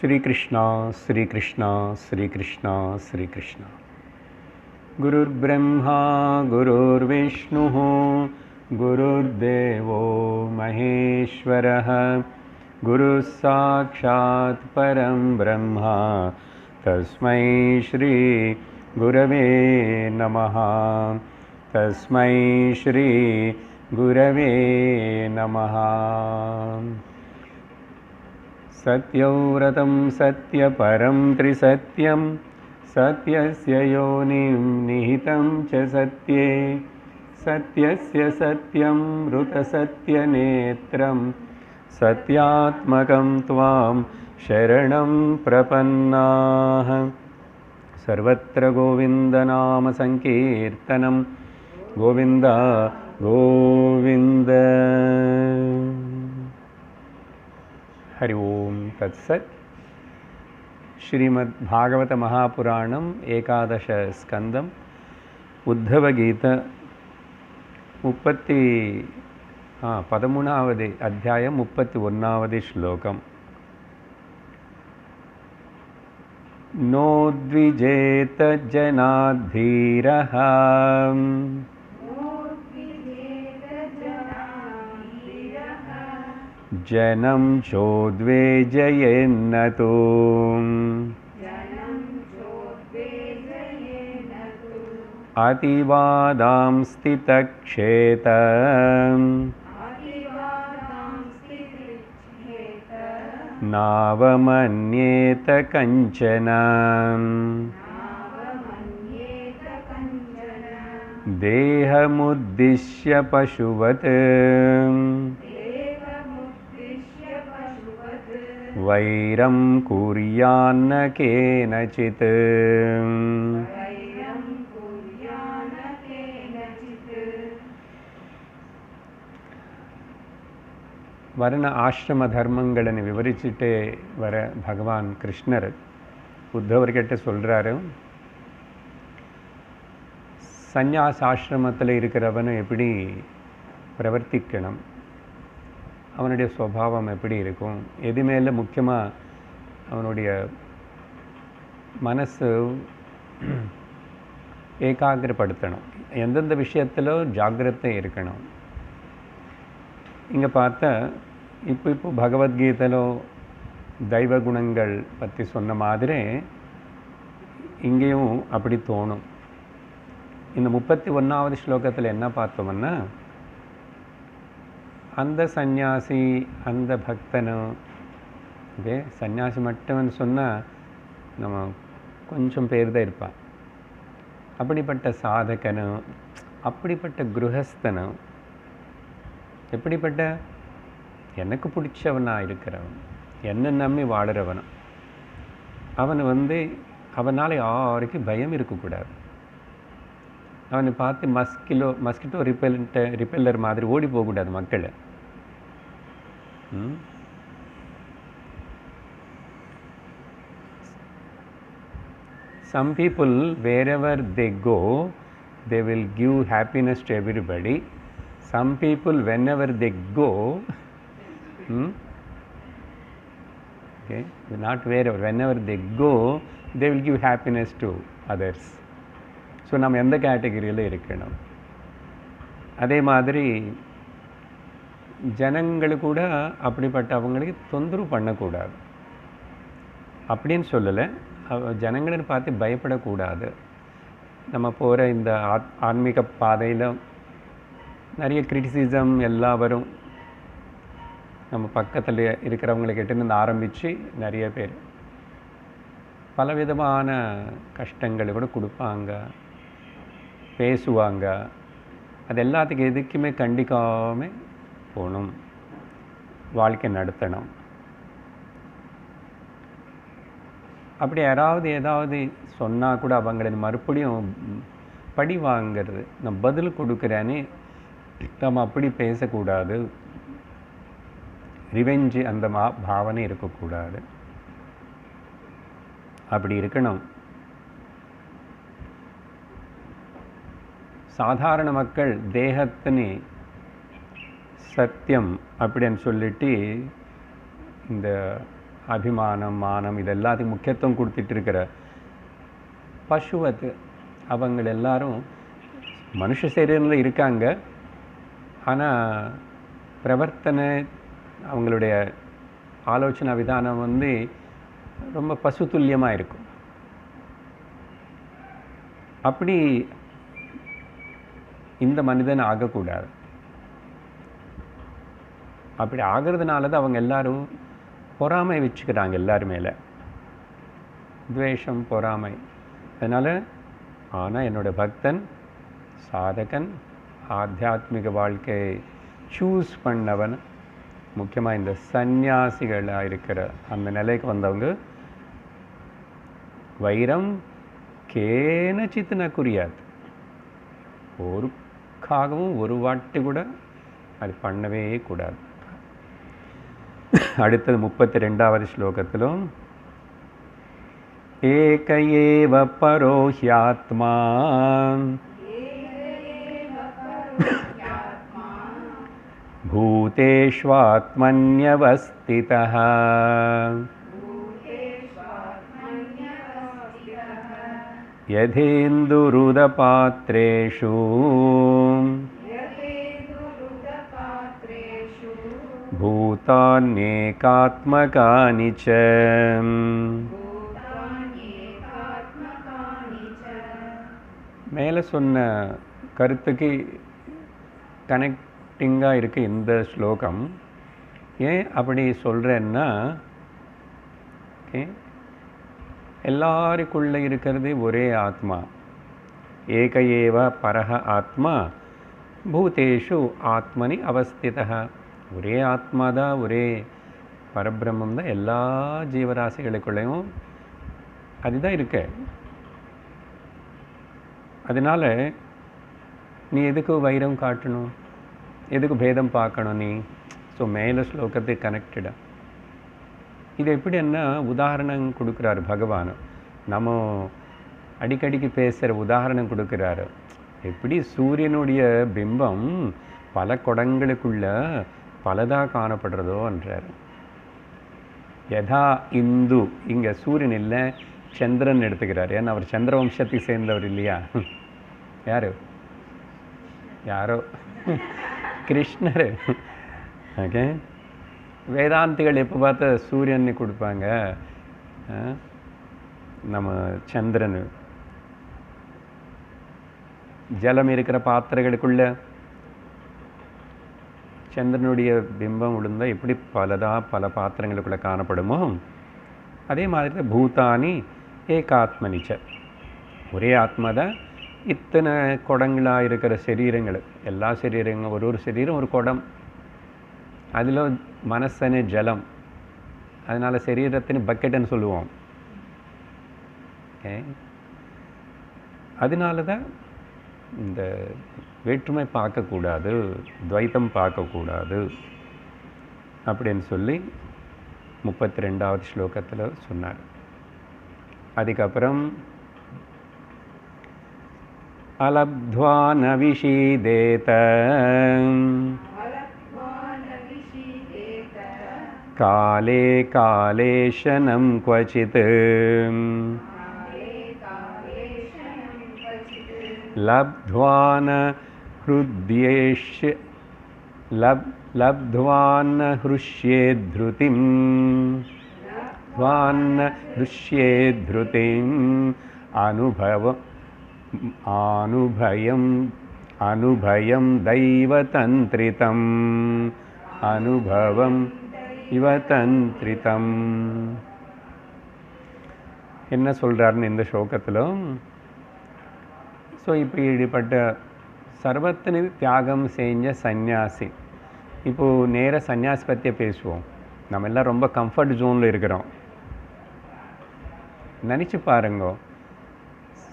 श्री कृष्णा श्री कृष्णा श्री कृष्णा श्री कृष्णा। गुरुर्ब्रह्मा गुरुर्विष्णुः गुरुर्देवो महेश्वरः गुरुः साक्षात् परं ब्रह्मा तस्मै श्री गुरवे नमः। तस्मै श्री गुरवे नमः। सत्यव्रतं सत्यपरं त्रिसत्यं सत्यस्य योनिं निहितं च सत्ये सत्यस्य सत्यं मृतसत्यनेत्रं सत्यात्मकं त्वां शरणं प्रपन्नाः। सर्वत्र गोविन्दनाम संकीर्तनं गोविन्द गोविन्द। हरि ओम तत्सत्। श्रीमद् भागवत महापुराणम एकादश स्कंदम उद्धव गीत 13வது अध्यायम 31வது श्लोकम। नोद्विजेत जनाधीरः जनं चोद्वेजयेन्न तु अतिवादां स्थितक्षेत नावमन्येत कंचन देहमुद्दिश्य पशुवत् वैरं कुर्यान्न केनचित्। वर्ण आश्रम धर्मंगळनु विवरिच्चिट्टे वर भगवान कृष्णर उद्धवर्किट्ट सोल्றாரு, சந்நியாச ஆசிரமத்தில் இருக்கிறவன் எப்படி பிரவர்த்திக்கணும், அவனுடைய சுபாவம் எப்படி இருக்கும், எது மேலே முக்கியமாக அவனுடைய மனசு ஏகாகிரப்படுத்தணும், எந்தெந்த விஷயத்தில் ஜாக்கிரதை இருக்கணும். இங்கே பார்த்தா இப்போ பகவத்கீதையிலோ தெய்வ குணங்கள் பற்றி சொன்ன மாதிரி இங்கேயும் அப்படி தோணும். இந்த 31வது ஸ்லோகத்தில் என்ன பார்த்தோம்னா, அந்த சந்நியாசி அந்த பக்தனு, ஓகே, சந்நியாசி மட்டும்னு சொன்னால் நம்ம கொஞ்சம் பேர் தான் இருப்பான். அப்படிப்பட்ட சாதகனு, அப்படிப்பட்ட கிருஹஸ்தனு, எப்படிப்பட்ட எனக்கு பிடிச்சவனாக இருக்கிறவன், என்ன நம்பி வாழுறவனும், அவன் அவனால் யாருக்கும் பயம் இருக்கக்கூடாது. அவனை பார்த்து மஸ்கிட்டோ ரிப்பெல்லர் மாதிரி ஓடி போகக்கூடாது மக்கள். Some people wherever they go they will give happiness to everybody. Some people whenever they go okay, not wherever, whenever they go they will give happiness to others. So நம்ம எந்த கேட்டகரியில் இருக்கணும். அதே மாதிரி ஜனங்கள் கூட அப்படிப்பட்டவங்களுக்கு தொந்தரவு பண்ணக்கூடாது அப்படின்னு சொல்லலை. ஜனங்களை பார்த்து பயப்படக்கூடாது. நம்ம போகிற இந்த ஆன்மீக பாதையில் நிறைய கிரிட்டிசிசம் எல்லாம் வரும். நம்ம பக்கத்தில் இருக்கிறவங்களை கிட்டேருந்து ஆரம்பித்து நிறைய பேர் பலவிதமான கஷ்டங்களை கூட கொடுப்பாங்க, பேசுவாங்க. அது எல்லாத்துக்கும் எதுக்குமே கண்டிக்காமல் போகணும், வாழ்க்கை நடத்தணும். அப்படி யாராவது ஏதாவது சொன்னால் கூட அவங்கள மறுபடியும் படி வாங்கிறது, நான் பதில் கொடுக்குறேன்னு நம்ம அப்படி பேசக்கூடாது. ரிவெஞ்சு அந்த பாவனை இருக்கக்கூடாது. அப்படி இருக்கணும். சாதாரண மக்கள் தேகத்தினே சத்தியம் அப்படின்னு சொல்லிட்டு இந்த அபிமானம் மானம் இது எல்லாத்துக்கும் முக்கியத்துவம் கொடுத்துட்டு இருக்கிற பசுவத்து அவங்க எல்லாரும் மனுஷ சரீரத்தில் இருக்காங்க. ஆனால் பிரவர்த்தனை அவங்களுடைய ஆலோசனை விதானம் வந்து ரொம்ப பசு துல்லியமாக இருக்கும். அப்படி இந்த மனிதன் ஆகக்கூடாது. அப்படி ஆகிறதுனால தான் அவங்க எல்லாரும் பொறாமை வச்சுக்கிறாங்க எல்லாரும் மேலே, துவேஷம் பொறாமை. அதனால் ஆனால் என்னோடய பக்தன் சாதகன் ஆத்தியாத்மிக வாழ்க்கையை சூஸ் பண்ணவன், முக்கியமாக இந்த சந்நியாசிகளாக இருக்கிற அந்த நிலைக்கு வந்தவங்க வைரம் கேனச்சித் ந குறியாது, ஒருக்காகவும் ஒரு வாட்டி கூட அது பண்ணவே கூடாது. அடுத்தது 32வது ஸ்லோகத்திலும் ஏக ஏவ பரோ ஹ்யாத்மா பூதேஷ்வாத்மன்யவஸ்திதः யதேந்துருதபாத்ரேஷு பூதான்யேகாத்மகானி ச. மேலே சொன்ன கருத்துக்கு கனெக்டிங்காக இருக்குது இந்த ஸ்லோகம். ஏன் அப்படி சொல்கிறேன்னா, எல்லாருக்குள்ளே இருக்கிறது ஒரே ஆத்மா, ஏக ஏவ பரஹ ஆத்மா பூதேஷு ஆத்மனி அவஸ்திதः. ஒரே ஆத்மா தான், ஒரே பரபிரம்மம் தான் எல்லா ஜீவராசிகளுக்குள்ளேயும் அதுதான் இருக்கு. அதனால் நீ எதுக்கு வைரம் காட்டணும், எதுக்கு பேதம் பார்க்கணும் நீ? ஸோ மேலே ஸ்லோகத்துக்கு கனெக்டடாக இது எப்படி என்ன உதாரணம் கொடுக்குறாரு பகவான். நம்ம அடிக்கடிக்கு பேசுகிற உதாரணம் கொடுக்குறாரு. எப்படி சூரியனுடைய பிம்பம் பல குடங்களுக்குள்ள பலதாக காணப்படுறதோன்றார். யதா இந்து, இங்கே சூரியன் இல்லை சந்திரன் எடுத்துக்கிறார். ஏன்னா அவர் சந்திர வம்சத்தை சேர்ந்தவர் இல்லையா? யாரோ கிருஷ்ணர். ஓகே, வேதாந்திகள் எப்போ பார்த்தா சூரியன்னு கொடுப்பாங்க, நம்ம சந்திரன். ஜலம் இருக்கிற பாத்திரங்களுக்குள்ள சந்திரனுடைய பிம்பம் விழுந்தால் எப்படி பல பாத்திரங்களுக்குள்ளே காணப்படுமோ, அதே மாதிரி தான் பூதானி ஏகாத்மனிச்ச, ஒரே ஆத்மா தான் இத்தனை குடங்களாக இருக்கிற சரீரங்கள், எல்லா சரீரங்களும் ஒரு சரீரம் ஒரு குடம், அதில் மனசனே ஜலம், அதனால் சரீரத்தின் பக்கெட்டுன்னு சொல்லுவோம். அதனால தான் இந்த வேற்றுமை பார்க்கக்கூடாது, துவைத்தம் பார்க்கக்கூடாது அப்படின்னு சொல்லி 32வது ஸ்லோகத்தில் சொன்னார். அதுக்கப்புறம் அலப்த்வா ந விஷீதேத காலே காலேஷனம் க்வசித் லப்த்வா ந ஹ்ருஷ்யேத்ருதிம் அனுபயம் தைவதந்திரிதம் அனுபவம் இவ தந்திரிதம். என்ன சொல்கிறாருன்னு இந்த ஸ்லோகத்திலும், ஸோ இப்படிப்பட்ட சர்வத்தினு தியாகம் செஞ்ச சந்நியாசி. இப்போது நேராக சந்நியாசி பற்றியே பேசுவோம். நம்ம எல்லாம் ரொம்ப கம்ஃபர்ட் ஜோனில் இருக்கிறோம். நினச்சி பாருங்க,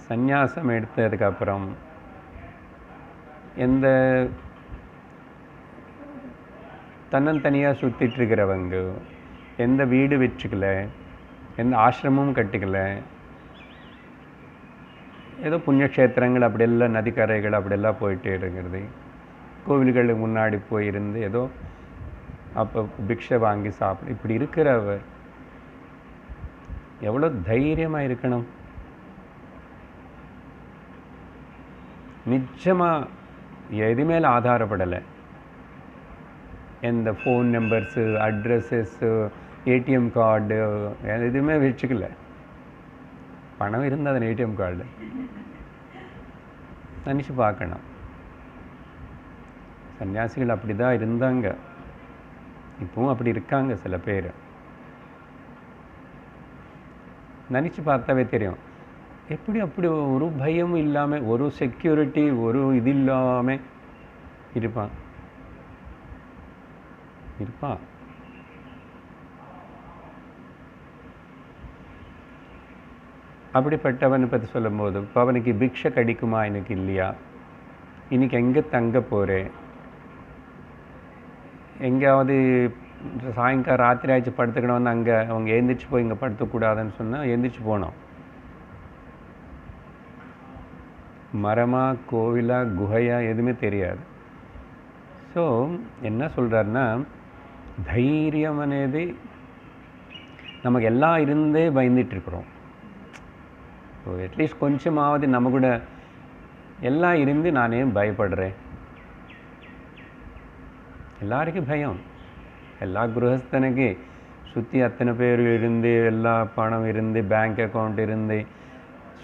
சந்நியாசம் எடுத்ததுக்கப்புறம் எந்த தன்னந்தனியாக சுற்றிட்டுருக்கிறவங்க, எந்த வீடு வச்சுக்கல, எந்த ஆசிரமும் கட்டிக்கல, ஏதோ புண்ணியக்ஷேத்திரங்கள் அப்படியெல்லாம் நதிக்கரைகள் அப்படியெல்லாம் போயிட்டே இருக்கிறது, கோவில்களுக்கு முன்னாடி போயிருந்து ஏதோ அப்போ பிக்ஷை வாங்கி சாப்பிட இப்படி இருக்கிறவர் எவ்வளோ தைரியமாக இருக்கணும். நிச்சயமாக எது மேலே ஆதாரப்படலை. எந்த ஃபோன் நம்பர்ஸு, அட்ரஸஸ்ஸு, ஏடிஎம் கார்டு எதுவுமே வச்சுக்கல. பணம் இருந்தால் அதன் ஏடிஎம் கார்டு நினச்சி பார்க்கணும். சன்னியாசிகள் அப்படி தான் இருந்தாங்க, இப்பவும் அப்படி இருக்காங்க சில பேர். நினச்சி பார்த்தாவே தெரியும் எப்படி அப்படி ஒரு பயமும் இல்லாமல், ஒரு செக்யூரிட்டி, ஒரு இது இல்லாமல் இருப்பான். அப்படிப்பட்டவனை பற்றி சொல்லும்போது, இப்போ அவனுக்கு பிக்ஷை கிடைக்குமா எனக்கு இல்லையா, இன்னைக்கு எங்கே தங்க போகிறேன், எங்கேயாவது சாயங்காலம் ராத்திரி ஆயிடுச்சு படுத்துக்கணும்னு அங்கே அவங்க எழுந்திரிச்சு போய் இங்கே படுத்தக்கூடாதுன்னு சொன்னால் எழுந்திரிச்சு போனோம். மரமா, கோவிலா, குகையா எதுவுமே தெரியாது. ஸோ என்ன சொல்கிறாருன்னா, தைரியம் అనేది நமக்கு எல்லாம் இருந்தே பயந்துட்டுருக்குறோம். ஸோ அட்லீஸ்ட் கொஞ்சமாவது நம்ம கூட எல்லாம் இருந்து நானே பயப்படுறேன். எல்லாருக்கும் பயம். எல்லா ಗೃಹಸ್ಥನಿಗೆ சுற்றி அத்தனை பேர் இருந்து, எல்லா பணம் இருந்து, பேங்க் அக்கௌண்ட் இருந்து,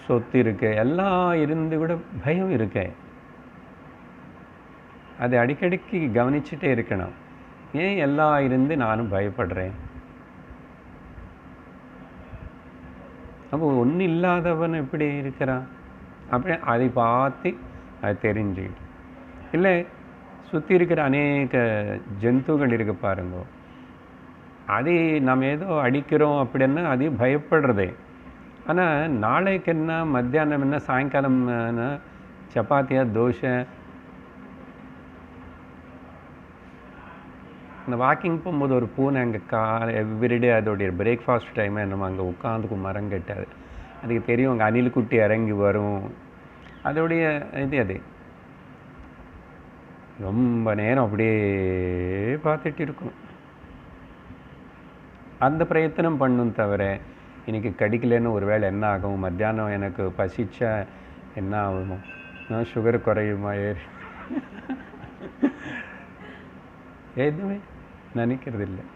சொத்து இருக்கு, எல்லாம் இருந்து கூட பயம் இருக்கு. அதை அடிக்கடிக்கு கவனிச்சுட்டே இருக்கணும். ஏன் எல்லாம் இருந்து நானும் பயப்படுறேன்? அப்போ ஒன்றும் இல்லாதவன் எப்படி இருக்கிறான்? அப்படி அதை பார்த்து அதை தெரிஞ்சுக்கிட்டு, இல்லை சுற்றி இருக்கிற அநேக ஜந்துக்கள் இருக்கு பாருங்க, அது நம்ம ஏதோ அடிக்கிறோம் அப்படின்னா அது பயப்படுறதே. ஆனால் நாளைக்கு என்ன, மத்தியானம் என்ன, சாயங்காலம் என்ன, சப்பாத்தியா, தோசை. அந்த வாக்கிங் போகும்போது ஒரு பூனை அங்கே எவ்ரிடே அதோடைய பிரேக்ஃபாஸ்ட் டைமை நம்ம அங்கே உட்காந்துக்கு மரம் கட்டாது. அதுக்கு தெரியும் அங்கே அணில் குட்டி இறங்கி வரும். அதோடைய இது அது ரொம்ப நேரம் அப்படியே பார்த்துட்டு இருக்கும். அந்த பிரயத்தனம் பண்ணும் தவிர இன்றைக்கி கடிக்கலன்னு ஒரு வேளை என்ன ஆகும், மத்தியானம் எனக்கு பசிச்சா என்ன ஆகுமோ, சுகர் குறையுமா, எதுவுமே நினைக்கிறது இல்லை.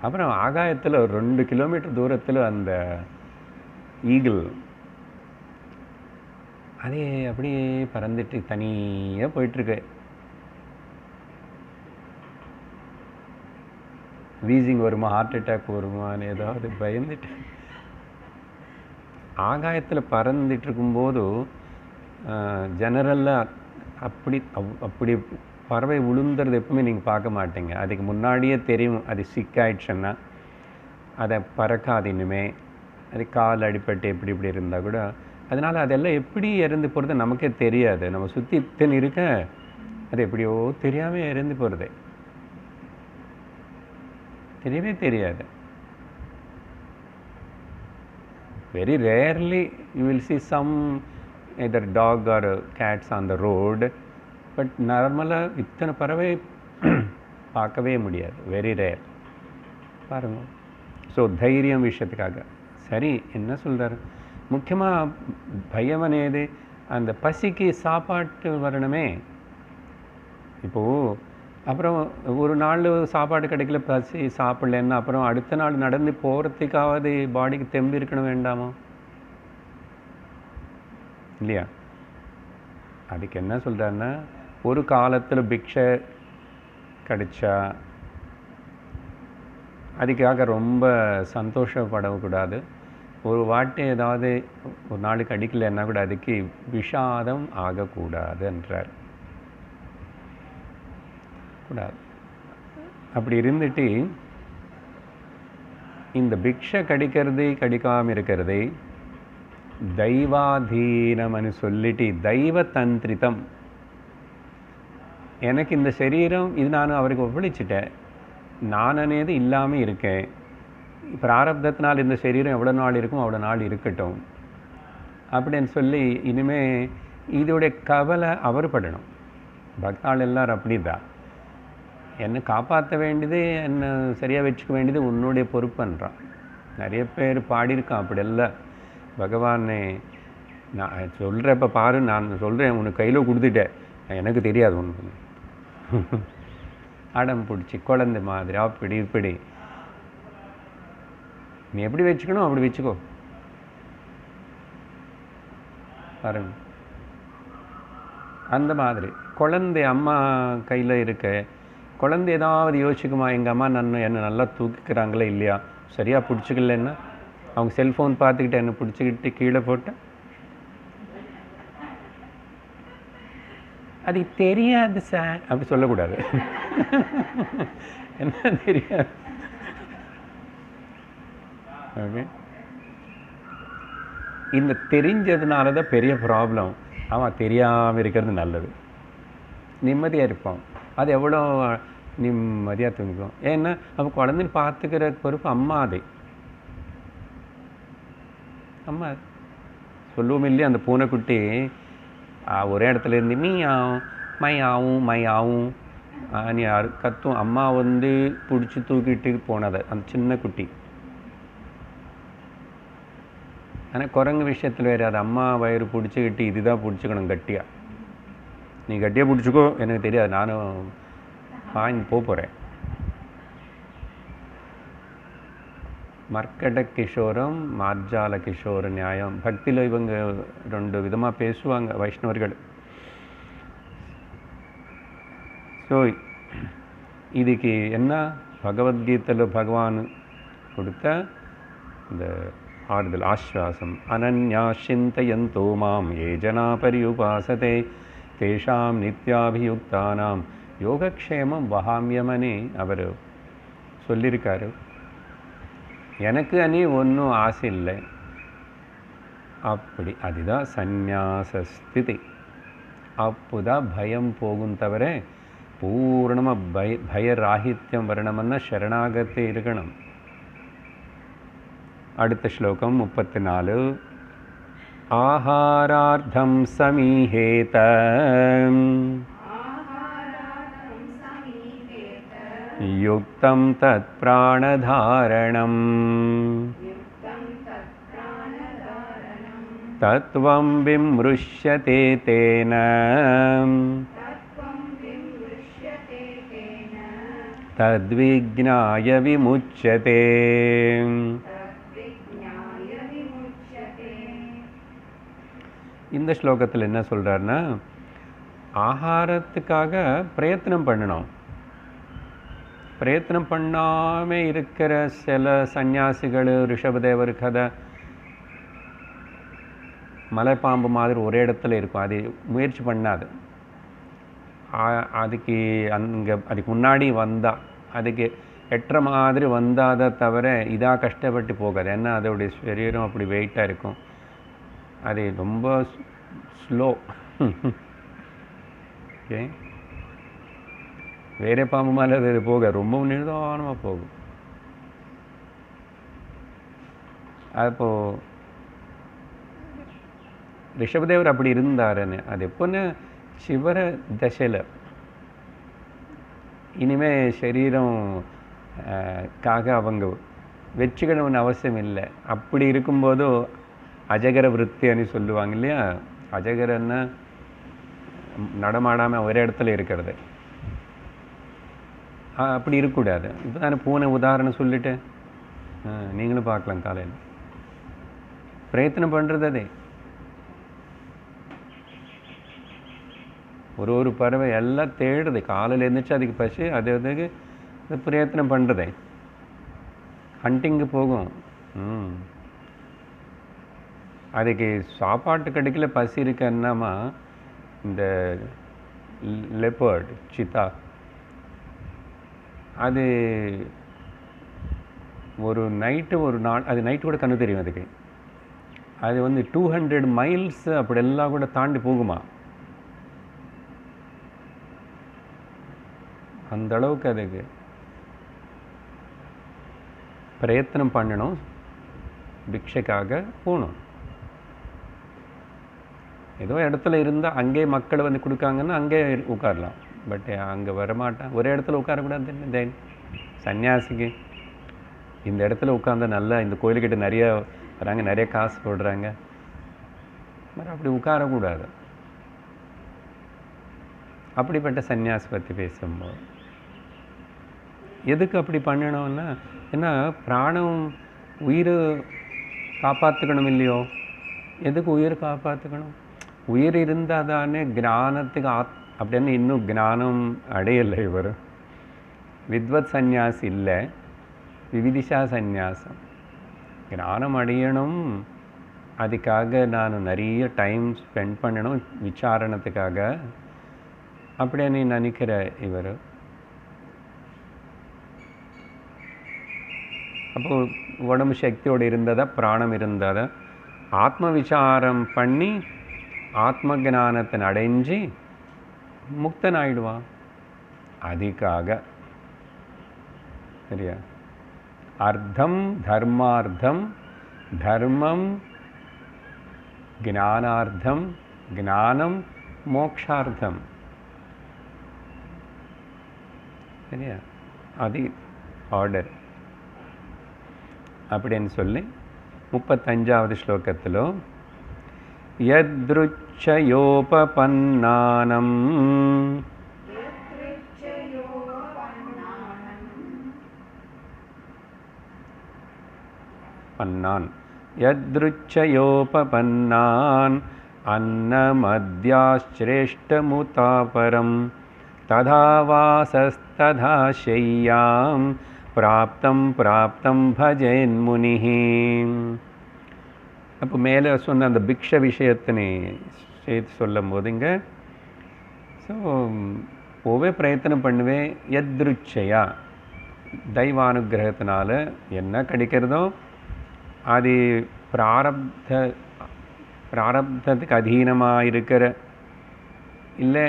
அப்புறம் ஆகாயத்தில் ஒரு 2 கிலோமீட்டர் தூரத்தில் அந்த ஈகிள் அதே அப்படியே பறந்துட்டு தனியாக போயிட்டுருக்கு. வீசிங் வருமா, ஹார்ட் அட்டாக் வருமான்னு ஏதாவது பயந்துட்டு ஆகாயத்தில் பறந்துட்டு இருக்கும்போது ஜெனரலாக அப்படி பறவை விழுந்துறது எப்பவுமே நீங்கள் பார்க்க மாட்டீங்க. அதுக்கு முன்னாடியே தெரியும் அது சிக்காயிடுச்சுன்னா அதை பறக்காது இனிமே. அது கால் அடிப்பட்டு இப்படி இருந்தால் கூட, அதனால் அதெல்லாம் எப்படி இறந்து போகிறது நமக்கே தெரியாது. நம்ம சுற்றி இத்தனை இருக்க அது எப்படியோ தெரியாமல் இறந்து போகிறது தெரியவே தெரியாது. Very rarely you will see some either dog or cats on the road, but நார்மலாக இத்தனை பறவை பார்க்கவே முடியாது. வெரி ரேர் பாருங்க. ஸோ தைரியம் விஷயத்துக்காக சரி என்ன சொல்கிறார், முக்கியமாக பயம் అనేది அந்த பசிக்கு சாப்பாட்டு வரணுமே. இப்போது அப்புறம் ஒரு நாள் சாப்பாடு கிடைக்கல, பசி சாப்பிடலன்னா அப்புறம் அடுத்த நாள் நடந்து போகிறதுக்காவது பாடிக்கு தெம்பு இருக்கணும் வேண்டாமா இல்லையா? அதுக்கு என்ன சொல்கிறாருன்னா, ஒரு காலத்தில் பிக்ஷை கிடைச்சா அதுக்காக ரொம்ப சந்தோஷப்படக்கூடாது. ஒரு வாட்டி ஏதாவது ஒரு நாளுக்கு அடிக்கலைன்னா கூட அதுக்கு விஷாதம் ஆகக்கூடாதுன்றார். கூடாது. அப்படி இருந்துட்டு இந்த பிக்ஷை கிடைக்கிறது கிடைக்காமல் இருக்கிறது தெய்வாதீனம்னு சொல்லிட்டு, தெய்வ தந்திரிதம். எனக்கு இந்த சரீரம் இது நான் அவருக்கு ஒப்படைச்சிட்டேன், நான் అనేది இல்லாமல் இருக்கேன். பிராரப்தத்தினால் இந்த சரீரம் எவ்வளோ நாள் இருக்கும் அவ்வளோ நாள் இருக்கட்டும் அப்படின்னு சொல்லி இனிமேல் இதோடைய கவலை அவர் படணும். பக்தாள் எல்லாரும் அப்படி தான், என்னை காப்பாற்ற வேண்டியது, என்னை சரியாக வச்சுக்க வேண்டியது உன்னுடைய பொறுப்புன்றான். நிறைய பேர் பாடியிருக்கான் அப்படியெல்லாம். பகவானே நான் சொல்கிறப்ப பாரு, நான் சொல்கிறேன் உனக்கு கையில் கொடுத்துட்டேன், எனக்கு தெரியாது ஒன்று. அடம் பிடிச்சி குழந்தை மாதிரி அப்படி இப்படி. நீ எப்படி வச்சுக்கணும் அப்படி வச்சுக்கோ பாருங்க. அந்த மாதிரி குழந்தை அம்மா கையில் இருக்க, குழந்தை ஏதாவது யோசிக்குமா, எங்கள் அம்மா என்னை நல்லா தூக்கிக்கிறாங்களே இல்லையா, சரியாக பிடிச்சிக்கலன்னா அவங்க செல்ஃபோன் பார்த்துக்கிட்டு என்னை பிடிச்சிக்கிட்டு கீழே போட்டேன். அது தெரியாது சார் அப்படி சொல்லக்கூடாது. என்ன தெரியாது. ஓகே, இந்த தெரிஞ்சதுனால தான் பெரிய ப்ராப்ளம். அவன் தெரியாமல் இருக்கிறது நல்லது, நிம்மதியாக இருப்பான். அது எவ்வளோ நிம்மதியாக தூங்கிக்கும். ஏன்னா அவன் குழந்தைன்னு பார்த்துக்கிற பொறுப்பு அம்மா. அது அம்மா சொல்லுவோம் இல்லையா, அந்த பூனைக்குட்டி ஒரே இடத்துல இருந்து மீ ஆகும் மை ஆகும் மை ஆகும் நீ யாரு கத்தும். அம்மா வந்து பிடிச்சி தூக்கிட்டு போனது அந்த சின்ன குட்டி. ஆனால் குரங்கு விஷயத்தில் வேறு, அது அம்மா வயிறு பிடிச்சிக்கிட்டு இதுதான் பிடிச்சிக்கணும் கட்டியாக. நீ கட்டியாக பிடிச்சிக்கோ, எனக்கு தெரியாது, நானும் வாங்கி போகிறேன். மர்க்கட கிஷோரம் மார்ஜால கிஷோர நியாயம். பக்தியில் இவங்க 2 விதமாக பேசுவாங்க வைஷ்ணவர்கள். ஸோ இதுக்கு என்ன, பகவத்கீதையில் பகவான் கொடுத்த இந்த ஆறுதல், ஆஸ்வாசம். அனன்யா சிந்தயந்தோ மாம் ஏ ஜனா பரியுபாசதே தேஷாம் நித்யாபியுக்தானாம் யோகக்ஷேமம் வகாமியமனே அவர் சொல்லியிருக்காரு. எனக்கு அனி ஒன்றும் ஆசை இல்லை அப்படி. அதுதான் சந்நியாசஸ்திதி. அப்போதான் பயம் போகும் தவிர பூர்ணமாக பயராகித்யம் வரணும்னா சரணாகத்தை இருக்கணும். அடுத்த ஸ்லோகம் 34. ஆஹாரார்த்தம் சமீஹேத யுக்தம் தத் பிராணதாரணம் தத்வம் விம்ருஷ்யதே தேன தத்விஜ்ஞாய விமுச்யதே. இந்த ஸ்லோகத்தில் என்ன சொல்கிறாருன்னா, ஆகாரத்துக்காக பிரயத்தனம் பண்ணணும். பிரயத்தனம் பண்ணாமல் இருக்கிற சில சன்னியாசிகள், ரிஷபதேவர் கதை, மலைப்பாம்பு மாதிரி ஒரே இடத்துல இருக்கும், அது முயற்சி பண்ணாது. அதுக்கு அதுக்கு முன்னாடி வந்தால், அதுக்கு எட்டுற மாதிரி வந்தாத தவிர இதாக கஷ்டப்பட்டு போகாது. ஏன்னா அதோடைய சரீரம் அப்படி வெயிட்டாக இருக்கும், அது ரொம்ப ஸ்லோ. ஓகே, வேறே பாம்பு மேலே அது போக ரொம்ப நிதானமாக போகும். அப்போது ரிஷபதேவர் அப்படி இருந்தாருன்னு, அது எப்போன்னு சிவர தசையில். இனிமேல் சரீரம் அவங்க வச்சுக்கணும்னு அவசியம் இல்லை. அப்படி இருக்கும்போதும் அஜகர விருத்தின்னு சொல்லுவாங்க இல்லையா, அஜகரன்னா நடமாடாமல் ஒரே இடத்துல இருக்கிறது. அப்படி இருக்கக்கூடாது. இப்போ தானே பூனை உதாரணம் சொல்லிட்டு நீங்களும் பார்க்கலாம். காலையில் பிரயத்தனம் பண்ணுறது அதே. ஒரு பறவை எல்லாம் தேடுது, காலையில் எழுந்திரிச்சு அதுக்கு பசி, அதுக்கு பிரயத்தனம் பண்ணுறதே. ஹண்டிங்கு போகும், அதுக்கு சாப்பாட்டு கிடைக்கல, பசி இருக்குன்னாமா இந்த லெப்பர்ட், சித்தா, அது ஒரு நாள் அது நைட்டு கூட கண்ணு தெரியும் அதுக்கு. அது 200 மைல்ஸ் அப்படியெல்லாம் கூட தாண்டி போகுமா. அந்த அளவுக்கு அதுக்கு பிரயத்தனம் பண்ணணும், பிக்ஷைக்காக போகணும். ஏதோ இடத்துல இருந்தால் அங்கே மக்கள் கொடுக்காங்கன்னா அங்கே உட்காரலாம். பட் அங்கே வரமாட்டான், ஒரே இடத்துல உட்காரக்கூடாது. தென் சன்னியாசிக்கு இந்த இடத்துல உட்காந்து நல்லா இந்த கோயிலுக்கிட்ட நிறைய வராங்க, நிறைய காசு போடுறாங்க, மாதிரி அப்படி உட்காரக்கூடாது. அப்படிப்பட்ட சந்நியாசி பற்றி பேசும்போது எதுக்கு அப்படி பண்ணணும்னா, ஏன்னா பிராணம் உயிர் காப்பாற்றுக்கணும் இல்லையோ? எதுக்கு உயிர் காப்பாற்றுக்கணும்? உயிர் இருந்தால் தானே ஞானத்துக்கு அப்படின்னு இன்னும் ஞானம் அடையலை இவர். வித்வத் சந்நியாசி இல்லை, விவிதிஷா சந்நியாசம். ஞானம் அடையணும், அதுக்காக நான் நிறைய டைம் ஸ்பெண்ட் பண்ணணும் விசாரணத்துக்காக அப்படின்னு நினைக்கிற இவர். அப்போது உடம்பு சக்தியோடு இருந்ததா, பிராணம் இருந்ததா, ஆத்ம விசாரம் பண்ணி ஆத்ம ஞானத்தை அடைஞ்சு முக்தன் ஆயிடுவான். அதுக்காக சரியா? அர்த்தம் தர்மார்த்தம், தர்மம் ஞானார்த்தம், ஞானம் மோக்ஷார்த்தம். சரியா? அது ஆர்டர் அப்படின்னு சொல்லி 35வது ஸ்லோகத்தில் யத்ருச்சயோபபன்னானம் பன்னான் யத்ருச்சயோபபன்னான் அன்னமத்யாஸ்ரேஷ்டமுதாபரம் ததா வாசஸ்ததா ஷய்யாம் பிராப்தம் பிராப்தம் பஜேன்முனிஹி. அப்போ மேலே சொன்ன அந்த பிக்ஷ விஷயத்தினை சேர்த்து சொல்லும் போது இங்கே ஸோ போவே பிரயத்தனம் பண்ணுவேன். யத்ருச்சையா தெய்வானுகிரகத்தினால என்ன கிடைக்கிறதோ அது பிராரப்தத்துக்கு அதீனமாக இருக்கிற இல்லை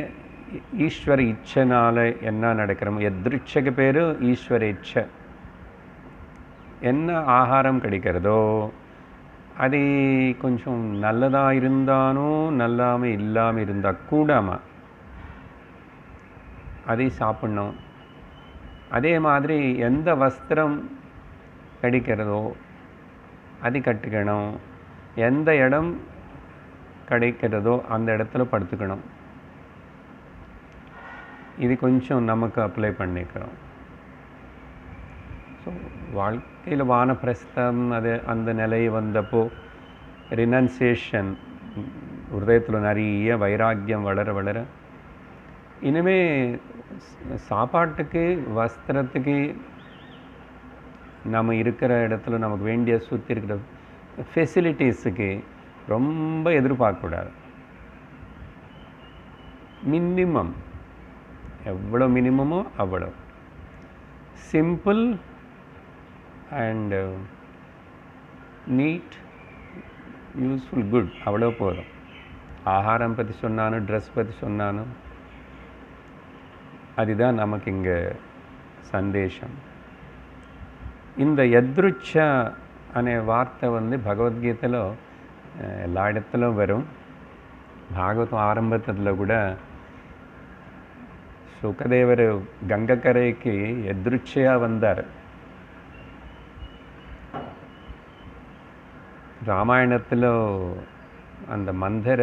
ஈஸ்வர இச்சைனால் என்ன நடக்கிறோமோ, எதிர்ச்சைக்கு பேர் ஈஸ்வர இச்சை. என்ன ஆகாரம் கிடைக்கிறதோ அது கொஞ்சம் நல்லதாக இருந்தாலும் நல்லாமல் இல்லாமல் இருந்தால் கூடாம அதை சாப்பிட்ணும். அதே மாதிரி எந்த வஸ்திரம் கிடைக்கிறதோ அது கட்டுக்கணும், எந்த இடம் கிடைக்கிறதோ அந்த இடத்துல படுத்துக்கணும். இது கொஞ்சம் நமக்கு அப்ளை பண்ணிக்கிறோம். ஸோ வாழ்க்கையில் வானப்பிரஸ்தம் அது அந்த நிலை வந்தப்போ ரினன்சியேஷன் ஹிருதயத்தில் நிறைய வைராக்கியம் வளர வளர இனிமேல் சாப்பாட்டுக்கு வஸ்திரத்துக்கு நம்ம இருக்கிற இடத்துல நமக்கு வேண்டிய சுற்றி இருக்கிற ஃபெசிலிட்டிஸுக்கு ரொம்ப எதிர்பார்க்கக்கூடாது. மினிமம் எவ்வளோ மினிமமோ அவ்வளோ simple and neat useful good அவ்வளோ போதும். ஆகாரம் பற்றி சொன்னாலும் ட்ரெஸ் பற்றி சொன்னாலும் அதுதான் நமக்கு இங்கே சந்தேஷம். இந்த யத்ருச்ச அనే வார்த்தை வந்து பகவத்கீதையில் எல்லா இடத்துலையும் வரும். பாகவதம் ஆரம்பத்தில் கூட சுகதேவர் கங்கக்கரைக்கு எதிர்ச்சையாக வந்தார். ராமாயணத்தில் அந்த மந்திர